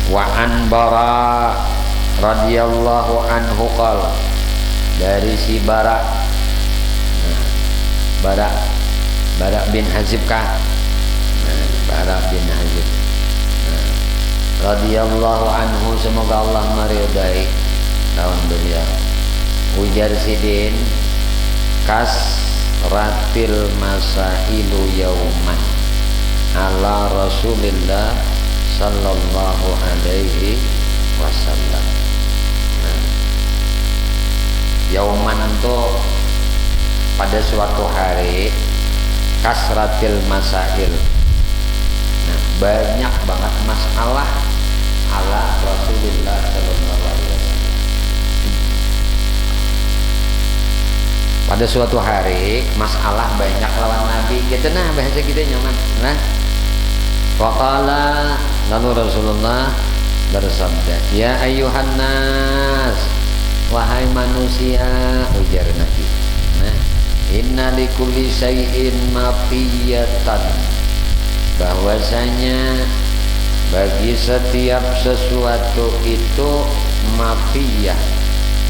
wa an Bara radhiyallahu anhu qala, dari si Bara bin Hazib kah? Bara bin Hazib radhiyallahu anhu, semoga Allah meridai lawan beliau. Ujar Sidin, kasratil masailu yauman ala Rasulillah sallallahu alaihi wasallam. Yauman itu pada suatu hari, kasratil masail, banyak banget masalah ala Rasulillah sallallahu alaihi wasallam. Pada suatu hari masalah banyak lawan Nabi, gitu bahasa kita nyaman. Faqala, lalu Rasulullah bersabda, ya ayyuhan nas, wahai manusia, ujar Nabi, inna likulli syai'in maqiyatan, bahwasanya bagi setiap sesuatu itu maqiyah,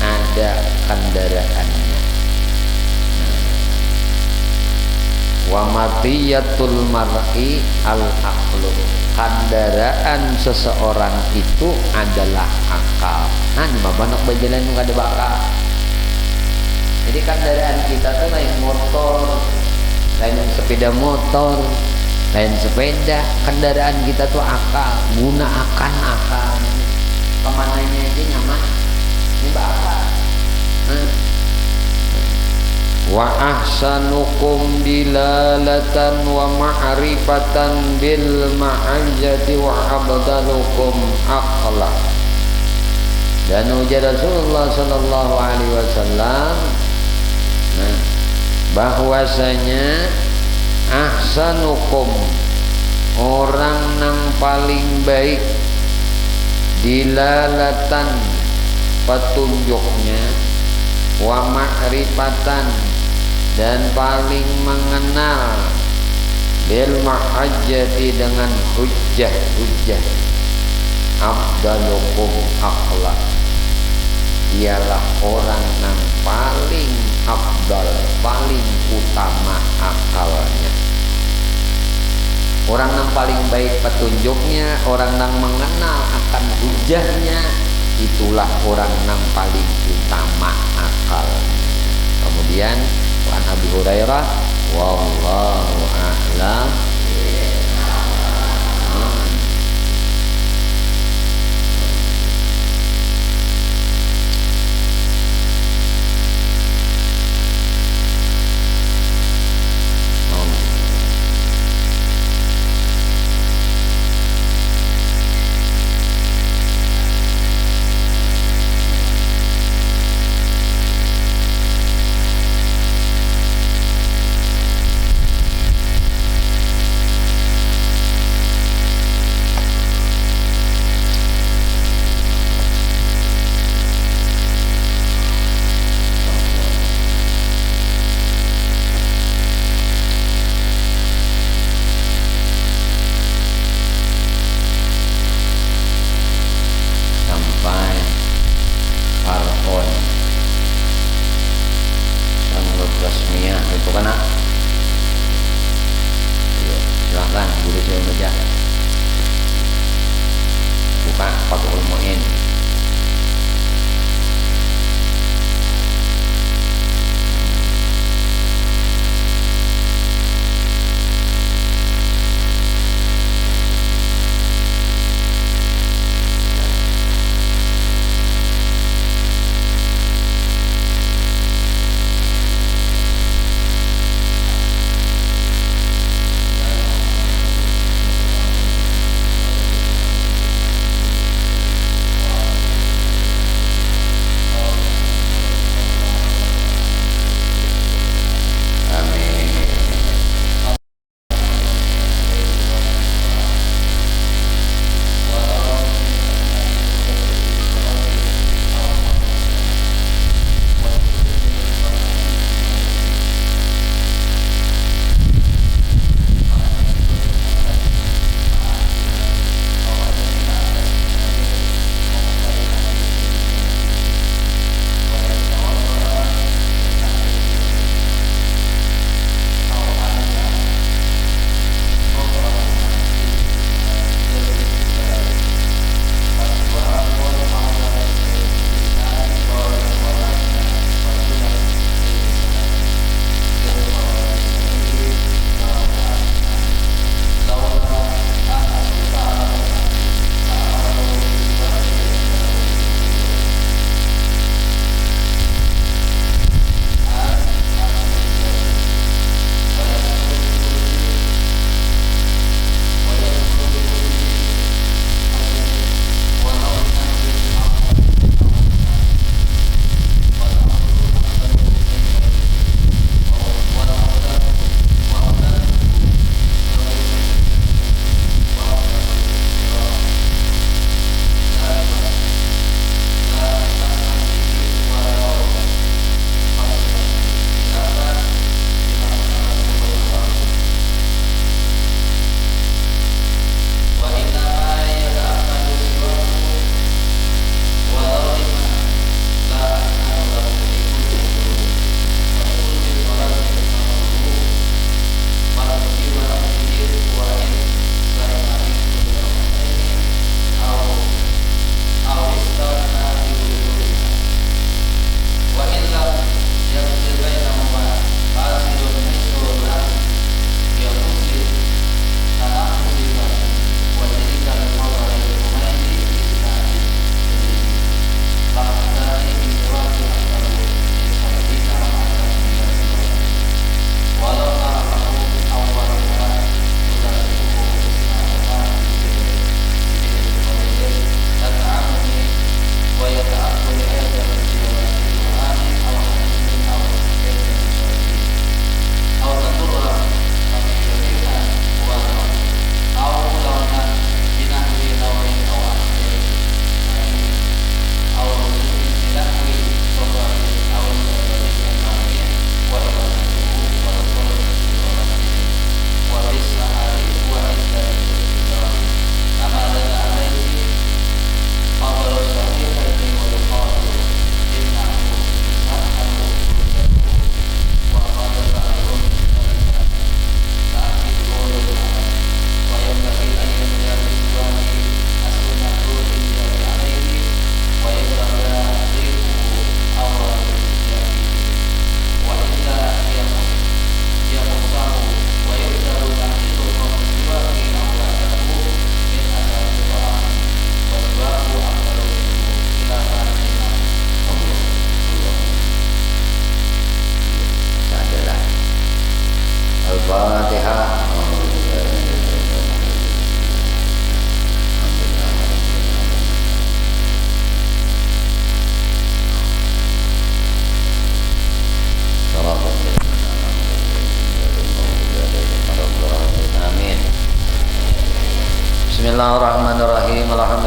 ada kendaraannya. Wa matiyatul mar'i al-aqlu, kendaraan seseorang itu adalah akal. Ini mah banyak berjalan nggak ada bakal. Jadi kendaraan kita tuh lain motor, lain sepeda motor, lain sepeda. Kendaraan kita tuh akal, gunakan akal. Kemananya aja nyaman. wa ahsanukum dilalatan wa ma'rifatan bil ma'ajati wa abdalukum aqla. Dan ujar Rasulullah sallallahu alaihi wasallam bahwasanya ahsanukum orang yang paling baik dilalatan petunjuknya wa ma'rifatan dan paling mengenal bil mahajjati dengan hujjah afdalukum akhlak ialah orang yang paling afdal, paling utama akalnya. Orang yang paling baik petunjuknya, orang yang mengenal akan hujahnya, itulah orang yang paling utama akalnya. Kemudian Wan Abi Hurairah, wallahu a'lam.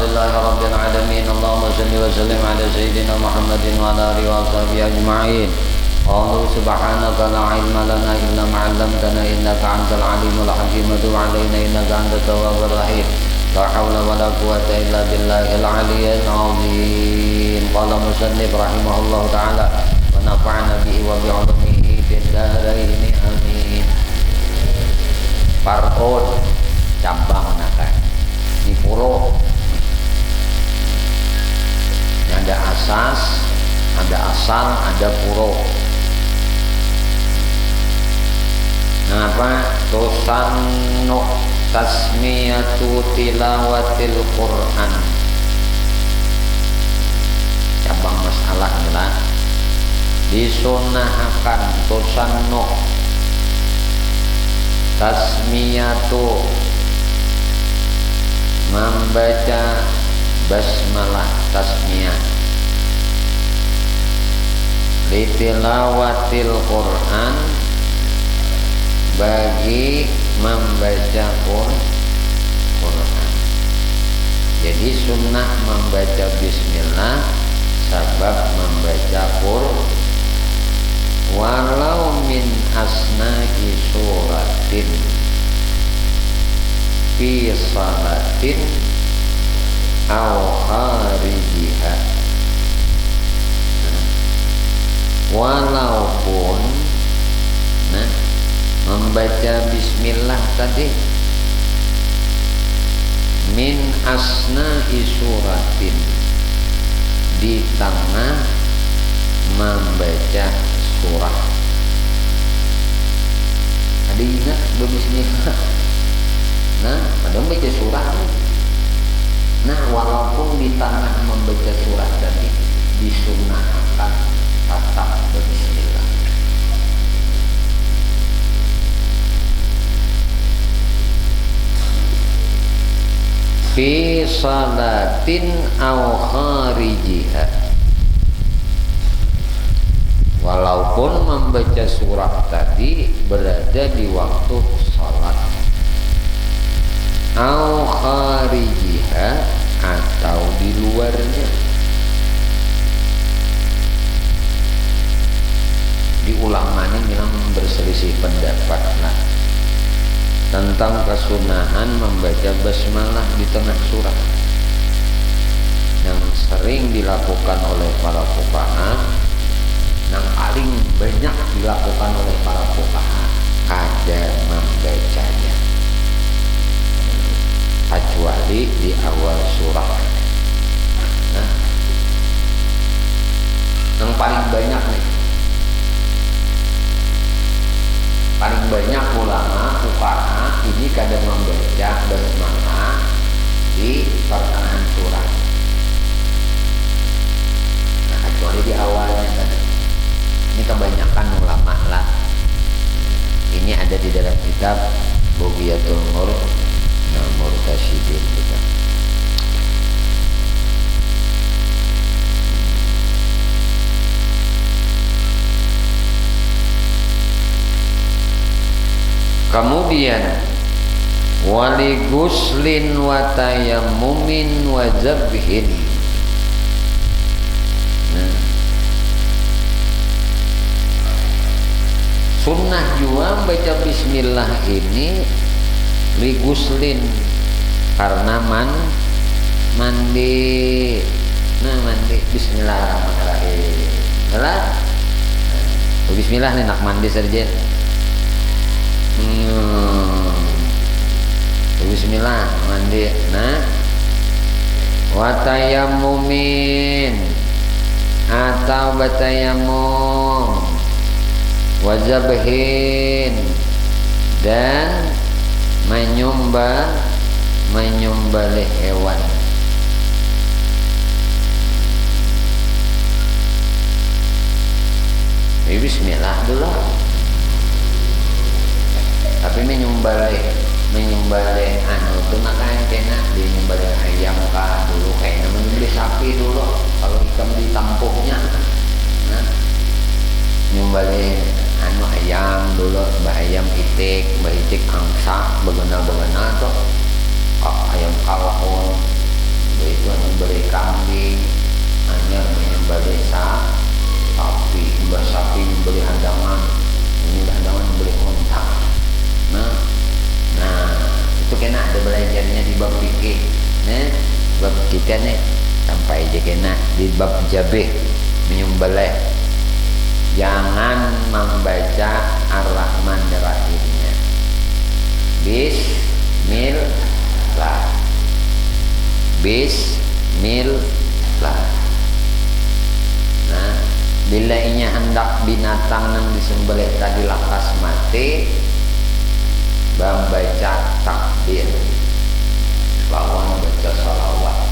لله رب العالمين اللهم صل وسلم على سيدنا محمد وعلى آله وصحبه أجمعين قالوا سبحانك لا علم لنا إلا ما علمتنا إنك أنت العليم الحكيم تب علينا إنك أنت التواب الرحيم لا حول ولا قوة إلا بالله العلي العظيم قال المصنف رحمه الله تعالى ونفعنا به وبعلومه في الدارين آمين. Far'un cabang nakan di furu' ada asas, ada asal, ada furu'. Nah, apa? Tusannu tasmiyatu tilawatil Qur'an. Cabang masalahnya lah. Disunahkan tusannu tasmiyatu membaca basmalah tasmiyah litilawatil Qur'an bagi membaca Qur'an. Jadi sunnah membaca bismillah sebab membaca Qur'an walau min asna'i suratin fi salatin aw kharijiha. Walaupun membaca bismillah tadi min asna'i suratin di tengah membaca surah. Ada ingat bismillah? Nah, pada membaca surah. Nah, walaupun di tengah membaca surah tadi disunahkan tetap berbismillah. Fi salatin aw kharijiha. Walaupun membaca surah tadi berada di waktu salat au kharijiha atau di luarnya. Di ulama ini bilang berselisih pendapat lah tentang kesunahan membaca basmalah di tengah surah. Yang sering dilakukan oleh para fuqaha, yang paling banyak dilakukan oleh para fuqaha ada membacanya, kecuali di awal surah. Nah, yang paling banyak nih, paling banyak ulama fuqaha ini kadang membaca basmalah di pertengahan surah. Nah, kecuali di awalnya tadi. Ini kebanyakan ulama lah. Ini ada di dalam kitab Bughyatul Murtasyidin kita. Kemudian wali guslin wa tayammumin wa zabhin. Sunnah juga baca bismillah ini li guslin karena mandi. Nah, mandi bismillahirrahmanirrahim. Salah. Bismillah nih nak mandi saja. Bismillah mandi. Nah, wa tayammumin atau batayamum wazabhin dan menyembelih hewan. Bismillah dulu. Tapi menyembelih itu makanya kena menyembelih ayam kah dulu, kayaknya menyembelih sapi dulu kalau ikan ditampuknya. Nah, menyembelih ayam dulu, ayam itik angsa, begana tuh ayam kalakun itu menyembelih kambing, hanya menyembelih sapi, sapi menyembelih handangan, ini handangan menyembelih unta. Nah itu kena ada belajarnya di bab fikih. Nah bab kita nih sampai aja kena di bab jabih menyembelih. Jangan membaca Ar-Rahman Ar-Rahimnya. Bismillah. Bismillah. Nah, bila inya hendak binatang yang disembelih tadi lakas mati, membaca takbir, lawan baca salawat.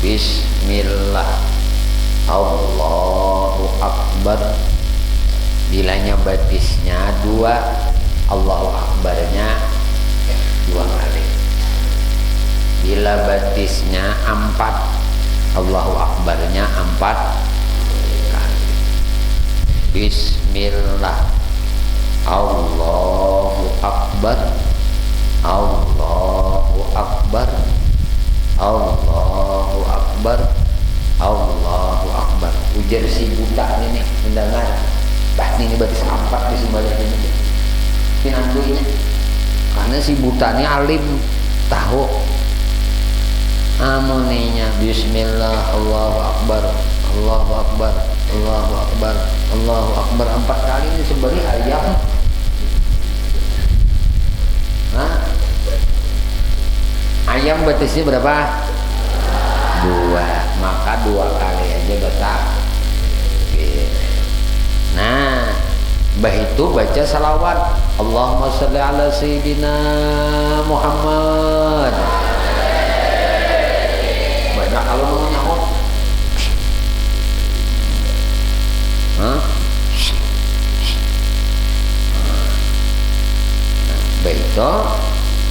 Bismillah. Allahu Akbar. Bilanya batisnya 2, Allahu Akbarnya 2 kali. Bila batisnya 4, Allahu Akbarnya 4 kali. Bismillah. Allahu Akbar. Allahu Akbar. Allahu Akbar. Allahu Akbar. Ujar si buta ini mendengar, bah ini batis 4 di sembelih ini. Pinangguinya. Karena si buta ini alim tahu. Amuninya bismillah, Allahu Akbar, Allahu Akbar, Allahu Akbar, Allahu Akbar 4 kali ini sembelih ayam. Ayam batisnya berapa? 2, maka 2 kali aja baca. Nah, bah itu baca salawat. Allahumma sholli ala sayyidina Muhammad. Banyak kalau mau nyaut. Bah itu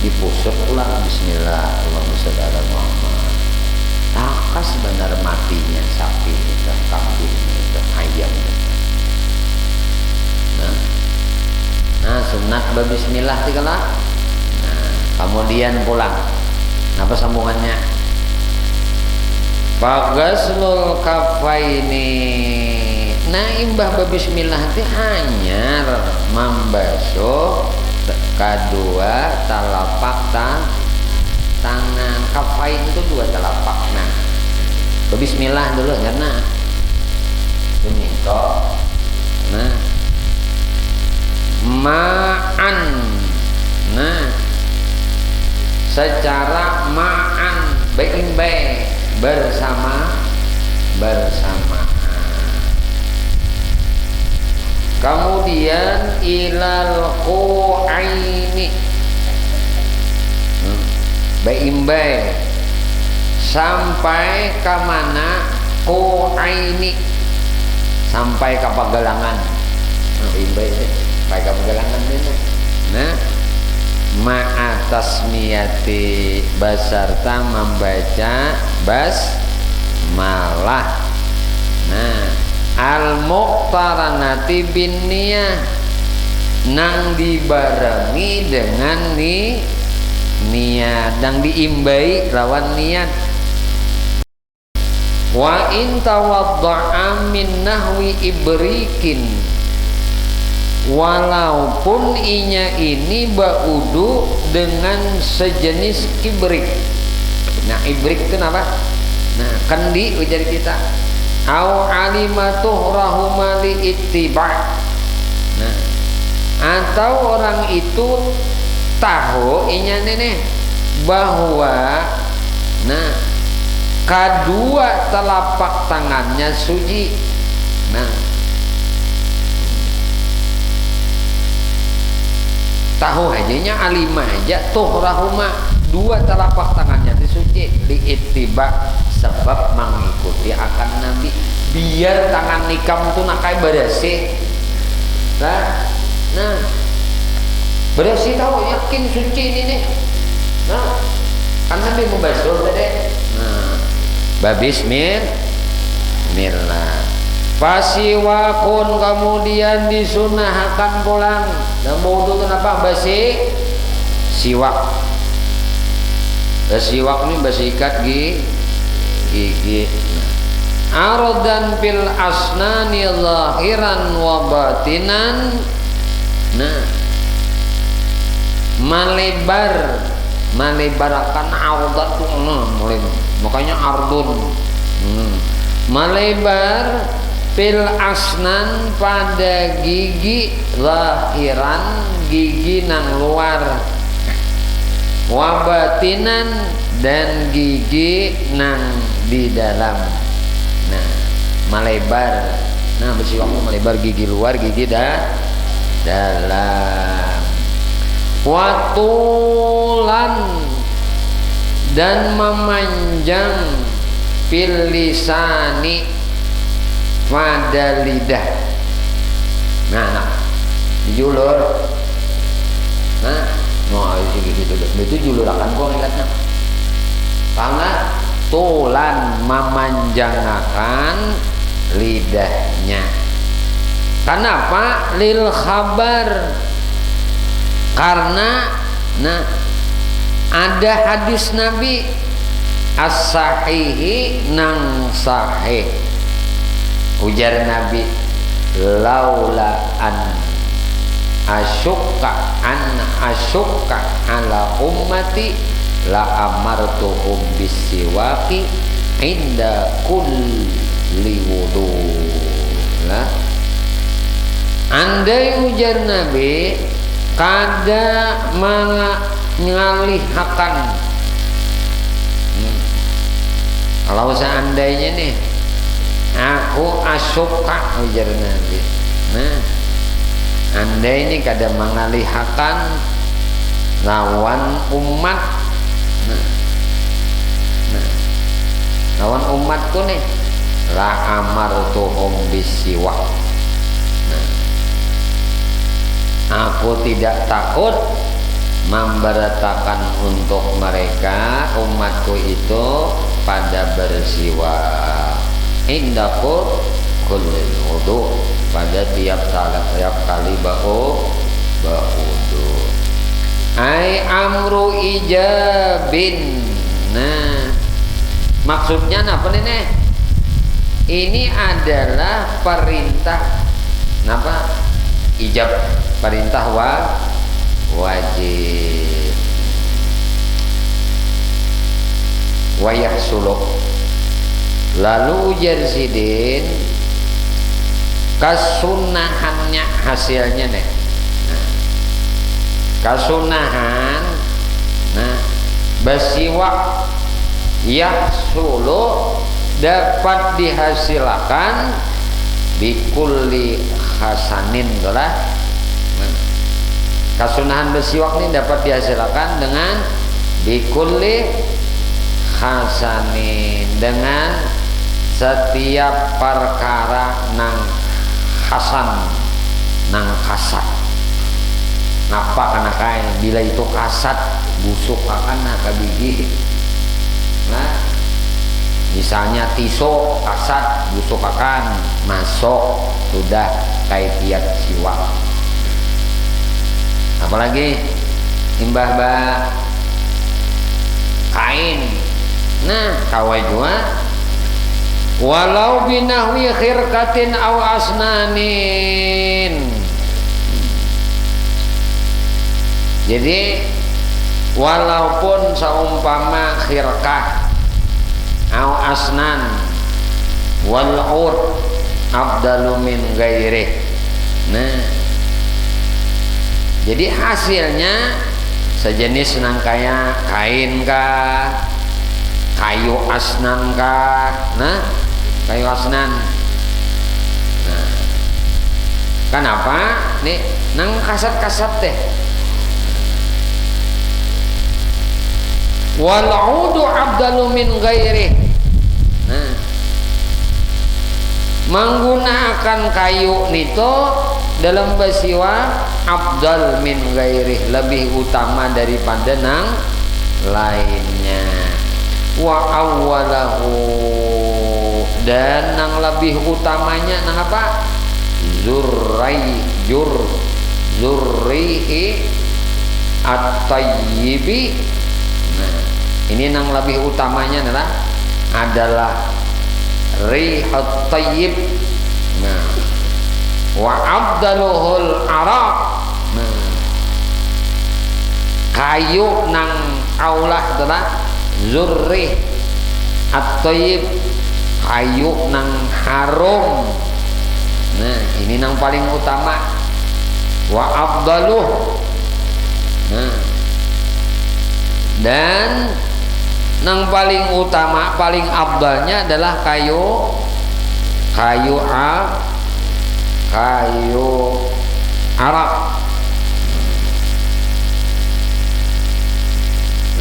dipusuk ulang bismillah. Allahumma sholli ala Muhammad. Takas benar matinya sapi itu, kambing itu, ayam itu. Nah sunat berbismillah tinggallah. Nah kemudian pulang. Apa sambungannya? Faghaslul kafaini. Nah imbah berbismillah itu hanya membasuh kedua telapak tangan. Kafain itu 2 telapak. Nah bismillah dulu karena ini kok. Nah ma'an. Nah secara ma'an, baik bersama. Kemudian ilal qu'aini, baik sampai ke mana? Qu'aini, sampai ke pagelangan. Sampai ke pagelangan ini. Nah ma'atasmiyati basarta membaca basmalah. Nah al-muqtaranati bin niyah, nang dibarengi dengan niat, nang diimbai lawan niat. Wa in tawadda'a min nahwi ibrikin, walaupun inya ini baudu dengan sejenis ibrik. Nah ibrik itu apa? Nah kendi ujar kita. Au alimatuh rahumali ittiba'. Nah atau orang itu tahu inya nenek bahwa nah kedua telapak tangannya suci. Nah tahu aja alimah aja tuhrahuma, 2 telapak tangannya disuci di ittiba, sebab mengikuti akan Nabi, biar tangan nikam itu nakai bersih. Nah bersih tahu yakin suci ini nih. Nah kan Nabi membasuh tadi. Nah babismillah. Fasiwakun kemudian disunahkan pulang. Dan wudu kenapa basi? Siwak. Bersiwak ini bersikat gigi. Arodan fil asnani zahiran wa batinan. Nah, melebarkan audat tuh makanya ardun. Melebar fil asnan pada gigi zahiran gigi nang luar, wabatinan dan gigi nang di dalam. Nah, melebar. Nah, bersiwak melebar gigi luar, gigi dalam. Watulan dan memanjang fil lisani pada lidah. Nah, dijulur. Nah, mau itu julur akan kau ingatnya. Karena tulan memanjangkan lidahnya. Kenapa? Lil khabar. Karena ada hadis Nabi as-sahihi nang sahih. Ujar Nabi, laula an asyukka ala ummati la amartuhum bisiwaki inda kulli wudu. Lah, andai ujar Nabi kada mengalihkan, kalau seandainya nih aku asyukka ujar Nabi, nah andai ini kada mengalihkan lawan umat, lawan umatku nih la amartuhum bisiwak. Aku tidak takut memberatakan untuk mereka umatku itu pada bersiwak indaku kullil wudu, pada tiap kali wudu. Ai amru ijabin. Nah, maksudnya apa nih? Ini adalah perintah napa? Ijab, perintah wajib. Wayah suluk. Lalu ujar sidin kasunahannya hasilnya nih. Kasunahan, nah bersiwak yahsulu dapat dihasilkan bikulli hasanin adalah kasunahan bersiwak ini dapat dihasilkan dengan bikulli hasanin, dengan setiap perkara nang hasan, nang kasat. Ngapa karena kain bila itu kasat busuk akan kabigi. Nah, misalnya tiso kasat busuk akan masuk sudah kaitiat siwak. Apalagi imbah kain. Nah, kawai juga walau binahwi khirkatin aw asnanin. Jadi walaupun seumpama khirkah au asnan wal ur afdalu min ghairih. Nah, jadi hasilnya sejenis nang kaya kain kah, kayu asnan kah. Nah, kayu asnan. Nah, kenapa nih nang kasat-kasat teh wal udu afdalu min ghairih. Nah, menggunakan kayu nito dalam bersiwak afdal min ghairih, lebih utama daripada nang lainnya. Wa awwalahu, dan nang lebih utamanya nang apa? Zurrihi at-tayyibi. Nah, Ini yang lebih utamanya adalah rihut thayyib. Nah, wa abdaluhul araq. Nah, kayu nang aulah adalah zurrih at-thayyib, kayu nang harum. Nah, ini nang paling utama. Wa abdaluh. Nah, dan nang paling utama, paling abdalnya adalah kayu arak.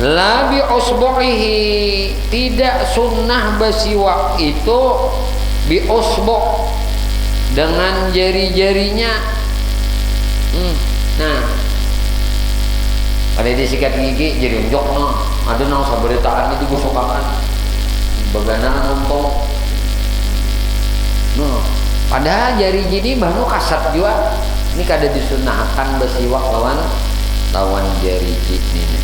La bi usbu'ihi, tidak sunnah bersiwak itu bi usbu', dengan jari-jarinya. Nah, pada disikat gigi jadi unjok no, ada nang saberitaan itu gusokakan bagana untuk no, padahal jari gini baru kasat juga. Ini kada disunahkan bersiwak lawan jari gini.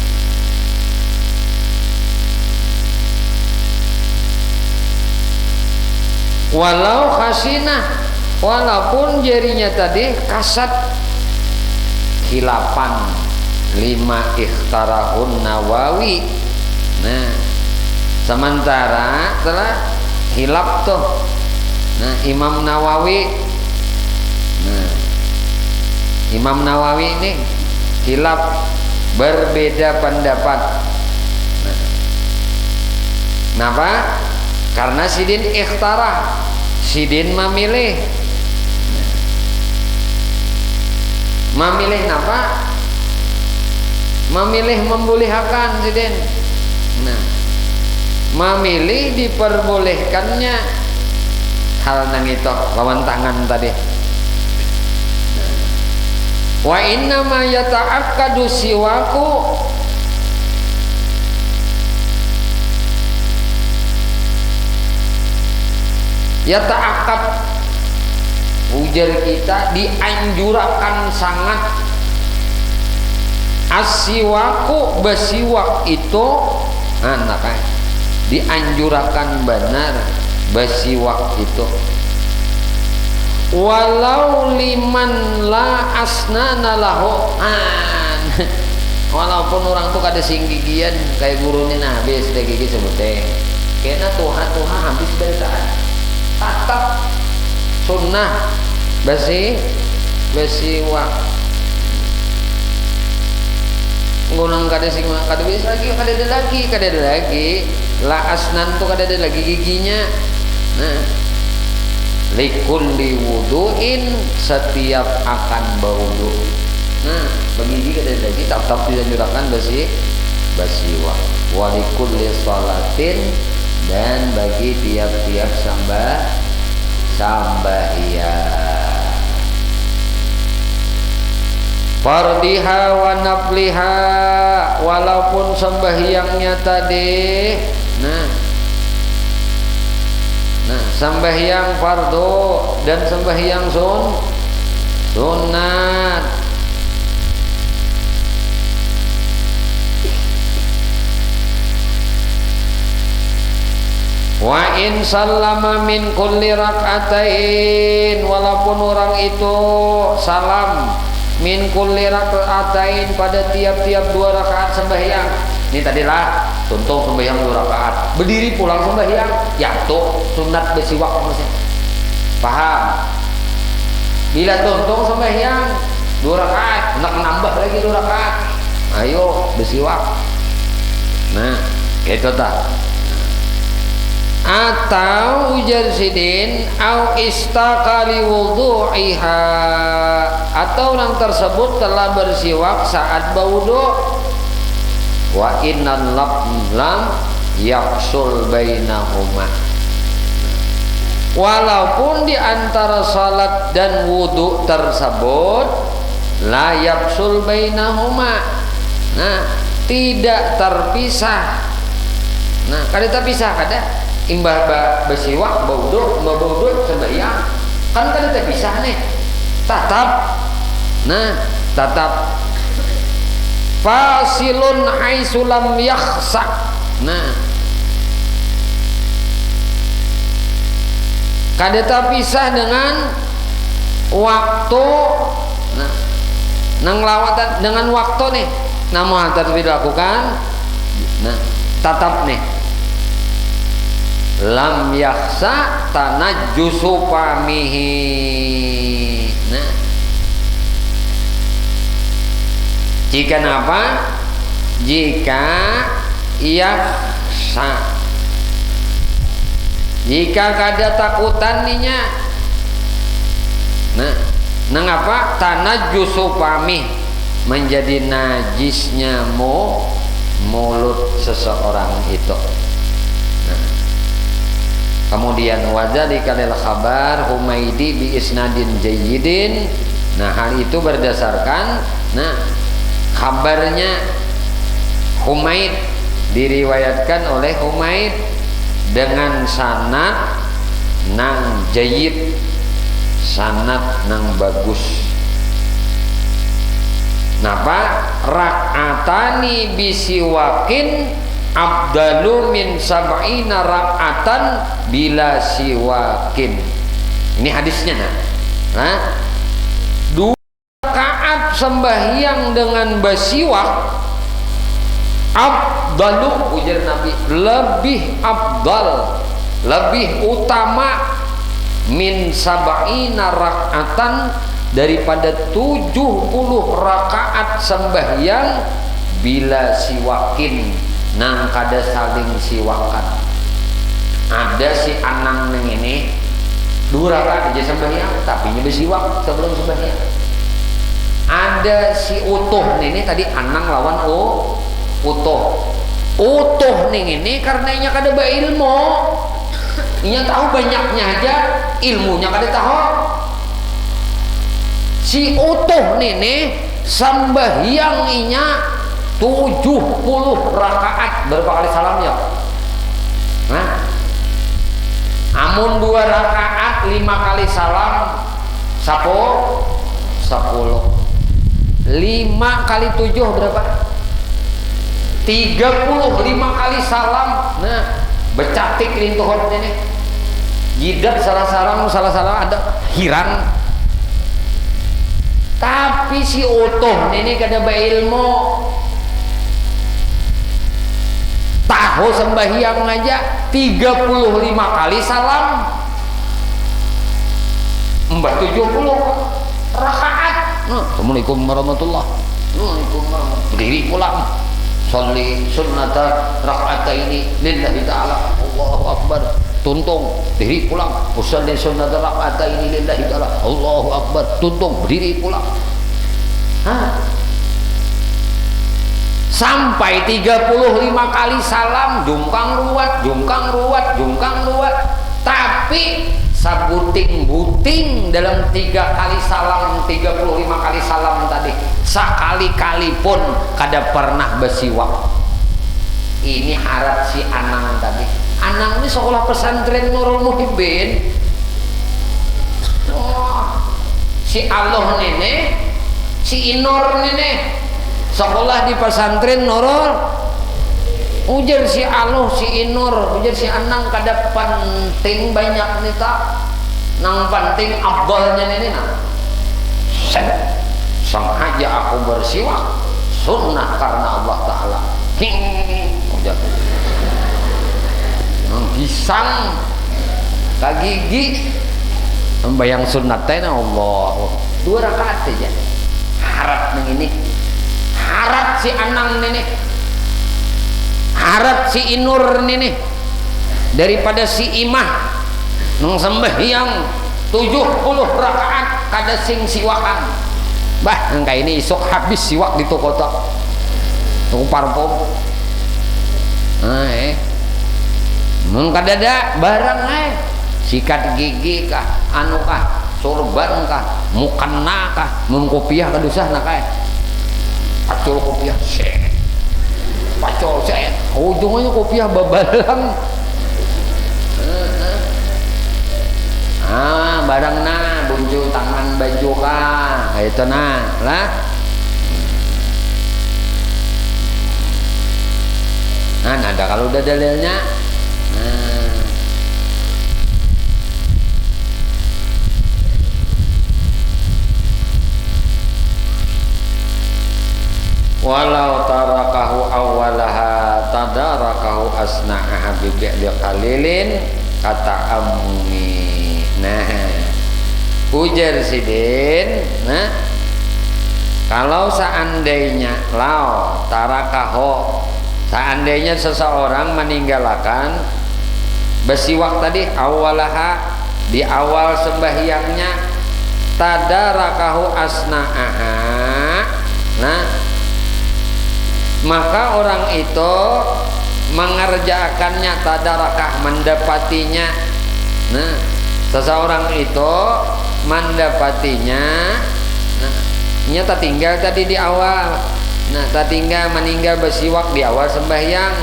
Walau khasinah, walaupun jarinya tadi kasat, khilafan lima ikhtarahun Nawawi. Nah, sementara telah hilaf tuh. Nah, Imam Nawawi. Nah, Imam Nawawi ini hilaf, berbeda pendapat. Nah, kenapa? Karena sidin ikhtarah, sidin memilih. Memilih apa? Memilih membolehkan sidin. Nah, memilih diperbolehkannya hal nang itu lawan tangan tadi. Wa inna ma yata'akkadu siwaku yata'akkad, ujar kita dianjurkan sangat asiwaku, bersiwak itu dianjurkan benar bersiwak itu, walau liman la asnana lahu. Walaupun orang tuh kada sing gigian kayak gurunya habis deh gigi sebutnya kena tuha habis bersaan tetap sunnah bersiwak. Ngunang kada sing kada bisa lagi, kada ada lagi la asnan tuh kada ada lagi giginya. Nah, likulli wudu'in, setiap akan berwudu. Nah, begigi kada ada lagi, tetap dianjurkan bersiwak. Wa likulli sholatin, dan bagi tiap-tiap sembahyang, fardiha wa nafliha, walaupun sembahyangnya tadi nah sembahyang fardu dan sembahyang sunat. Wa in sallama min kulli rak'atain, walaupun orang itu salam min kulli rak'atain, pada tiap-tiap 2 rakaat sembahyang. Ini tadilah contoh sembahyang 2 rakaat, berdiri pulang sembahyang, ya tuh sunat bersiwak maksudnya. Paham? Bila contoh sembahyang 2 rakaat, nak nambah lagi 2 rakaat, ayo bersiwak. Nah, itu tak. Atau ujar sidin au istakali wudu'iha, atau orang tersebut telah bersiwak saat berwudu. Wa innal lam yaqsul bainahuma, walaupun di antara salat dan wudu tersebut la yaqsul bainahuma, nah tidak terpisah. Nah, kada terpisah kada imbah bersiwak berwudu sembahyang kan kada terpisah nih, tatap. Nah, tatap fasilun haitsu lam yakhsa, Nah, kadeta pisah dengan waktu. Nah, nang lawatan dengan waktu nih, namun harus dilakukan. Nah, tatap nih. Lam yaksa tanajjusu famihi. Nah, jika apa? Jika yaksa, jika kada takutan ninya. Nah, nang apa? Tanajjusu famih, menjadi najisnya mulut seseorang itu. Nah, kemudian wadzalika lil khabar Humaidi bi isnadin jayyidin. Nah, hal itu berdasarkan kabarnya Humaid, diriwayatkan oleh Humaid dengan sanad nang jayyid, sanad nang bagus. Napa? Rak'atani bisiwakin abdalu min sab'ina rak'atan bila siwakin. Ini hadisnya. Nah, 2 rakaat sembahyang dengan basiwak abdalu, ujar Nabi, lebih abdal, lebih utama min sab'ina rak'atan, daripada 70 rakaat sembahyang bila siwakin, nang kada saling siwakan. Ada si anang neng ini 2 rakaat aja sembahyang tapi nya bersiwak sebelum sembahyang. Ada si utuh ini tadi anang lawan utuh ning ini karenanya kada berilmu, inya tahu banyaknya aja, ilmunya kada tahu. Si utuh nene sembahyang inya 70 rakaat. Berapa kali salamnya? Nah, amun 2 rakaat 5 kali salam 10. 5 kali 7 berapa? 35 kali salam. Nah, becatik lintuhon ini. Jidat salah salah ada hirang. Tapi si utuh ini kada berilmu, tahu sembahyang aja 35 kali salam 70 rakaat. Assalamualaikum warahmatullah. Waalaikumsalam warahmatullah. Berdiri pulang. Sholli sunnata rak'ataini lillahi ta'ala. Allahu akbar. Tuntung, diri pulang. Usalli sunnata rak'ataini lillahi ta'ala. Allahu akbar. Tuntung, berdiri pulang. Sampai 35 kali salam, jungkang ruwat. Tapi sabuting-buting dalam 3 kali salam, 35 kali salam tadi, sekali-kali pun kada pernah bersiwak. Ini harap si Anang tadi. Anang ini sekolah pesantren Nurul Muhibbin. Si Allah nene, si Inor nene sekolah di pesantren Nurul. Ujar si Allah, si Inur, ujar si Anang kada penting banyak nih tak, nang penting abdalnya ini nah. Sengaja aku bersiwak sunnah karena Allah Ta'ala. Ujar nang pisang kagigi membayang sunnatnya Allah 2 rakaat aja. Harap nang ini, harap si Anang ini, harap si Inur ini, daripada si Imah nang sembahyang 70 rakaat kada sing siwakan. Bah, angka ini isok habis siwak di toko parfum. Mun kada ada barang sikat gigi kah, anu kah, sorban kah, mukena kah, mun kopiah kadusah nak pacul kopiah pacol saya ujungnya kopiah babalang. Barang na bunju tangan baju kah itu nah lah. Nah, ada kalau udah dalilnya. Nah, walau tarakahu awalaha tadarakahu asna'aha bi'li qalilin kata amumi. Nah, ujar sidin. Nah, kalau seandainya tarakahu, seandainya seseorang meninggalkan bersiwak tadi awalaha di awal sembahyangnya, tadarakahu asna'aha, nah maka orang itu mengerjakannya, tadarakah mendapatinya. Nah, seseorang itu mendapatinya. Nah, nyata tinggal tadi di awal. Nah, tinggal meninggal bersiwak di awal sembahyang,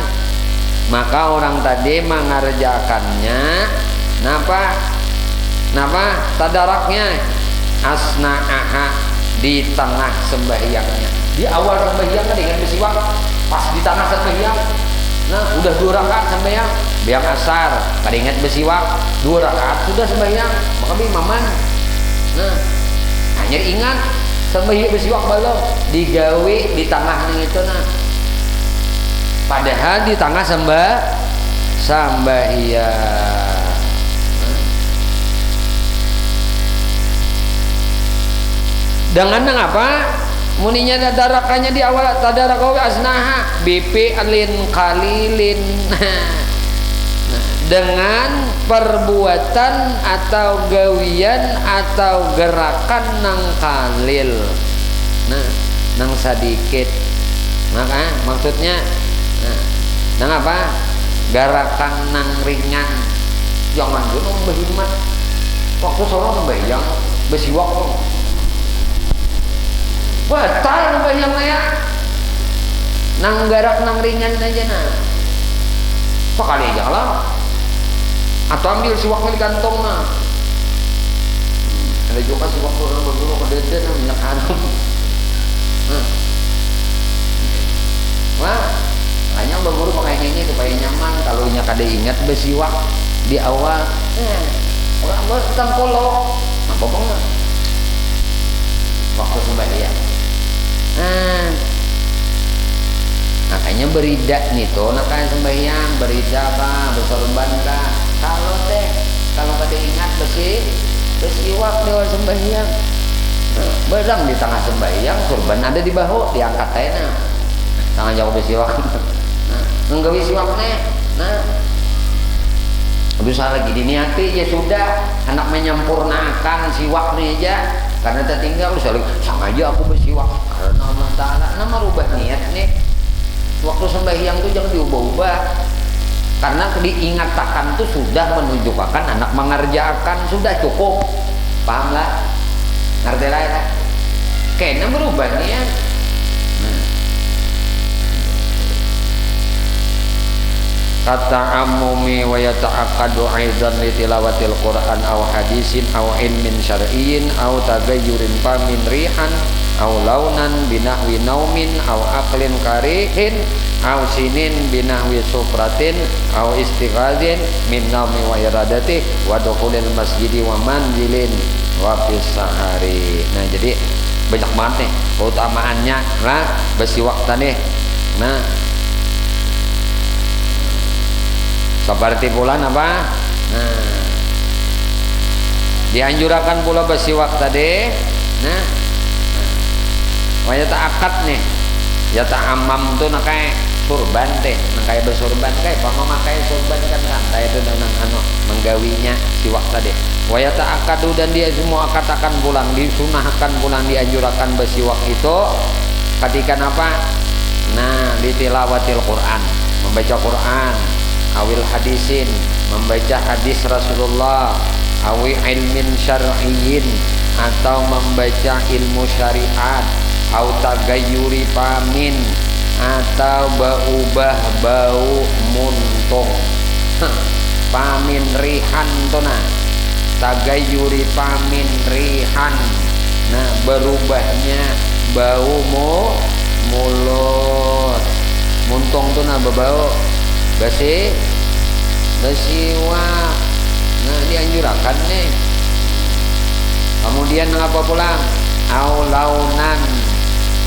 maka orang tadi mengerjakannya. Napa tadaraknya asna'aha di tengah sembahyangnya. Di awal sembahyang kan dengan bersiwak, pas di tengah sembahyang. Nah, udah 2 rakaat sembahyang, biang asar, kada ingat bersiwak, 2 rakaat sudah sembahyang, maka bimaman. Nah, hanya ingat sembahyang bersiwak belum digawe di tengah nih itu. Nah, padahal di tengah sembahyang. Dengan apa? Muninya tadarakannya di awal, tadarakahu asnaha BP alin kalilin. Nah, dengan perbuatan atau gawian atau gerakan nang kalil, nah nang sedikit, maka maksudnya nang apa? Gerakan nang ringan, jangan dulu berhimmat waktu sholat sembahyang bersiwak batal sembahyang ya, nang garak nang ringan aja. Nah, sekali aja lah, atau ambil siwaknya di kantong. Nah, ada juga siwak orang berburu ke deden minyak harum. Wah, hanya berburu pakai ini supaya nyaman. Kalau nya kada ingat bersiwak di awal, orang bertang kolok, apa enggak? Waktu sembahyang. Makanya beridak nih tuh, nakanya sembahyang beridak kah, bersorban kah. Kalau kada ingat bersiwak di awal sembahyang, berang di tengah sembahyang, sorban ada di bahu, diangkat aja. Tangan jauh bersiwak. Nggawi siwak nih. Nah, berusaha lagi diniati ya sudah, anak menyampurnakan siwak nih aja. Karena tertinggal usah lagi sengaja aku bersiwak karena Allah Ta'ala. Nama rubah niat nih. Waktu sembahyang itu jangan diubah-ubah, karena diingatakan itu sudah menunjukkan anak mengerjakan, sudah cukup. Paham lah? Ngerti lah ya? Kayaknya berubah niat. Kata amumi wa yata'aqqadu aidan li tilawatil Qur'an aw hadisin aw ilmin syar'iyyin aw tagayyurin famin rihan aw launan binahwi naumin aw aqlin karihin aw sinin binahwi sufratin aw istighazin min naumi wa iradati wa dukhulil masjidi wa manzilin wa fis sahari. Nah, jadi banyak banget nih keutamaannya lah bersiwak tadi. Nah, seperti bulan apa? Nah, dianjurkan pula bersiwak tadi. Nah, wajah akad nih, ya amam tuh nakai surban teh, nakai bersurban kayak apa memakai surban kan santai itu dan menggawinya siwak tadi. Wajah akadu dan dia semua katakan pulang, disunahkan pulang, dianjurkan bersiwak itu ketika apa? Nah, ditilawatil Quran, membaca Quran. Awil hadisin, membaca hadis Rasulullah. Awi ilmin syar'iyyin, atau membaca ilmu syariat. Au tagayyuri pamin, atau berubah bau muntung. Pamin rihan tona, tagayyuri pamin rihan. Nah, berubahnya bau mulut. Muntung tuh nah berbau bersiwak. Nah, dianjurkan nih. Kemudian apa pulang? Aulaunan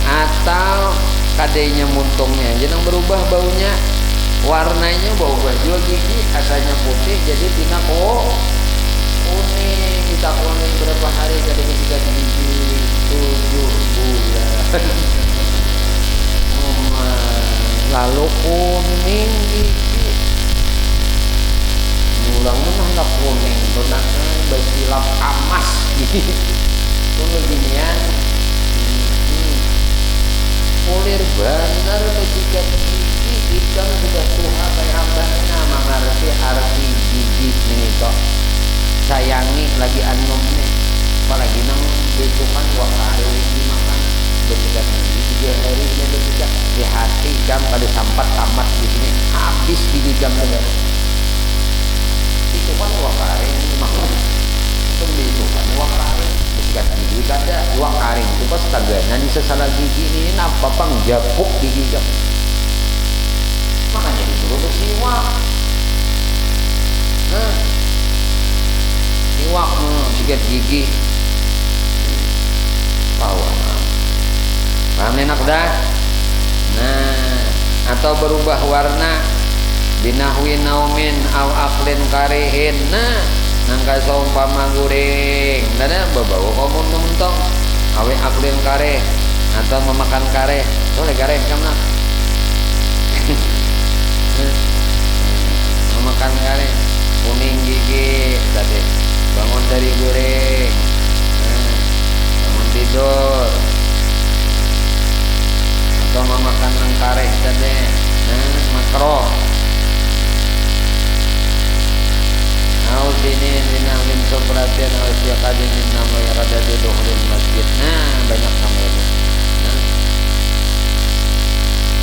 atau kadenya muntungnya jangan berubah baunya, warnanya berubah juga gigi, katanya putih jadi tina kuning, kita kuning berapa hari kadenya 3 gigi 7 bulan. Lalu kuning gigi ulang menang kuning benar bersilap amas gitu. Tunggu ginian kulir bener bersikat gigi ikan sudah tuha kayak abahnya mengerti arti gigi ini kok sayangi lagi anom nih apalagi nang besukan 2 hari dimakan bersikat gigi 3 hari ini bersikat di hati jam kali sampat tamat di sini habis di jam negara itu kan 2 hari dimakan itu besukan 2 hari bersikat gigi kada 2 hari itu pas tagana di sesalah gigi ini apa pang japuk gigi jam makanya disuruh bersiwak. Nah siwak sikat gigi paham enak dah. Nah atau berubah warna binahwi naumin au aklin karihin. Nah nangka seumpama guring dan bawa kamu mentong awe aklin kare atau memakan kare boleh kare kamu memakan kare kuning gigi tadi bangun dari guring bangun tidur atau memakan kare tadi makro au sini min sobratian au syaqadin min nama ya rada di dukhulil masjid. Nah banyak nama itu. Nah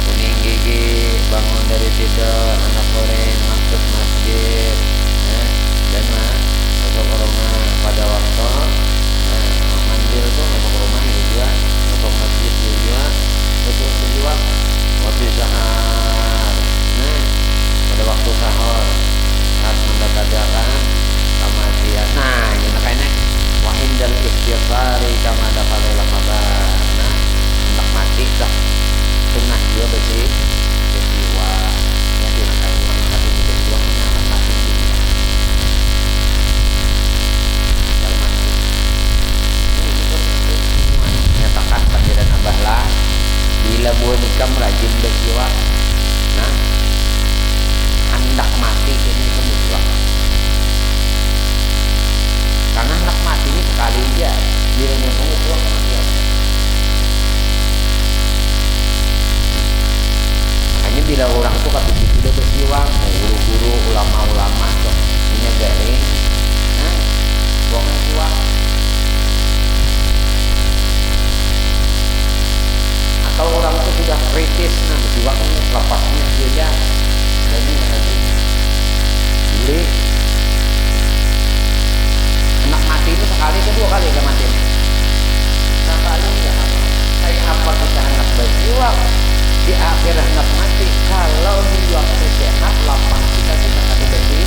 kuning gigi bangun dari tidur anak goreng masuk masjid dan masuk ke rumah pada waktu manggil tuh masuk ke rumah juga masuk masjid juga masuk juga waktu sahur. Nah pada waktu sahur saat mendekatkan kematian. Nah ini makanya wa indal istighfari kama dakhala Ramadan. Nah hendak mati dah sunnah juga bersih berjiwa ya diangkat rumah tapi berjiwa menyaman mati dalam mati ini menyatakan panggilan abah lah bila buah nikam rajin berjiwa. Nah hendak mati ini kan berjiwa karena hendak mati ini sekali aja bila nyambung berjiwa kematian. Makanya bila orang itu kata begitu dia berjiwang, guru-guru, ulama-ulama tuh punya garing, buangnya jiwang. Atau orang itu sudah kritis, nah berjiwang ini lepasnya dia dan ini nanti beli anak mati itu sekali ke 2 kali gak mati sekali ya kayak apa kita anak berjiwang di akhir hendak mati kalau di waktu sehat lapang kita akan bersih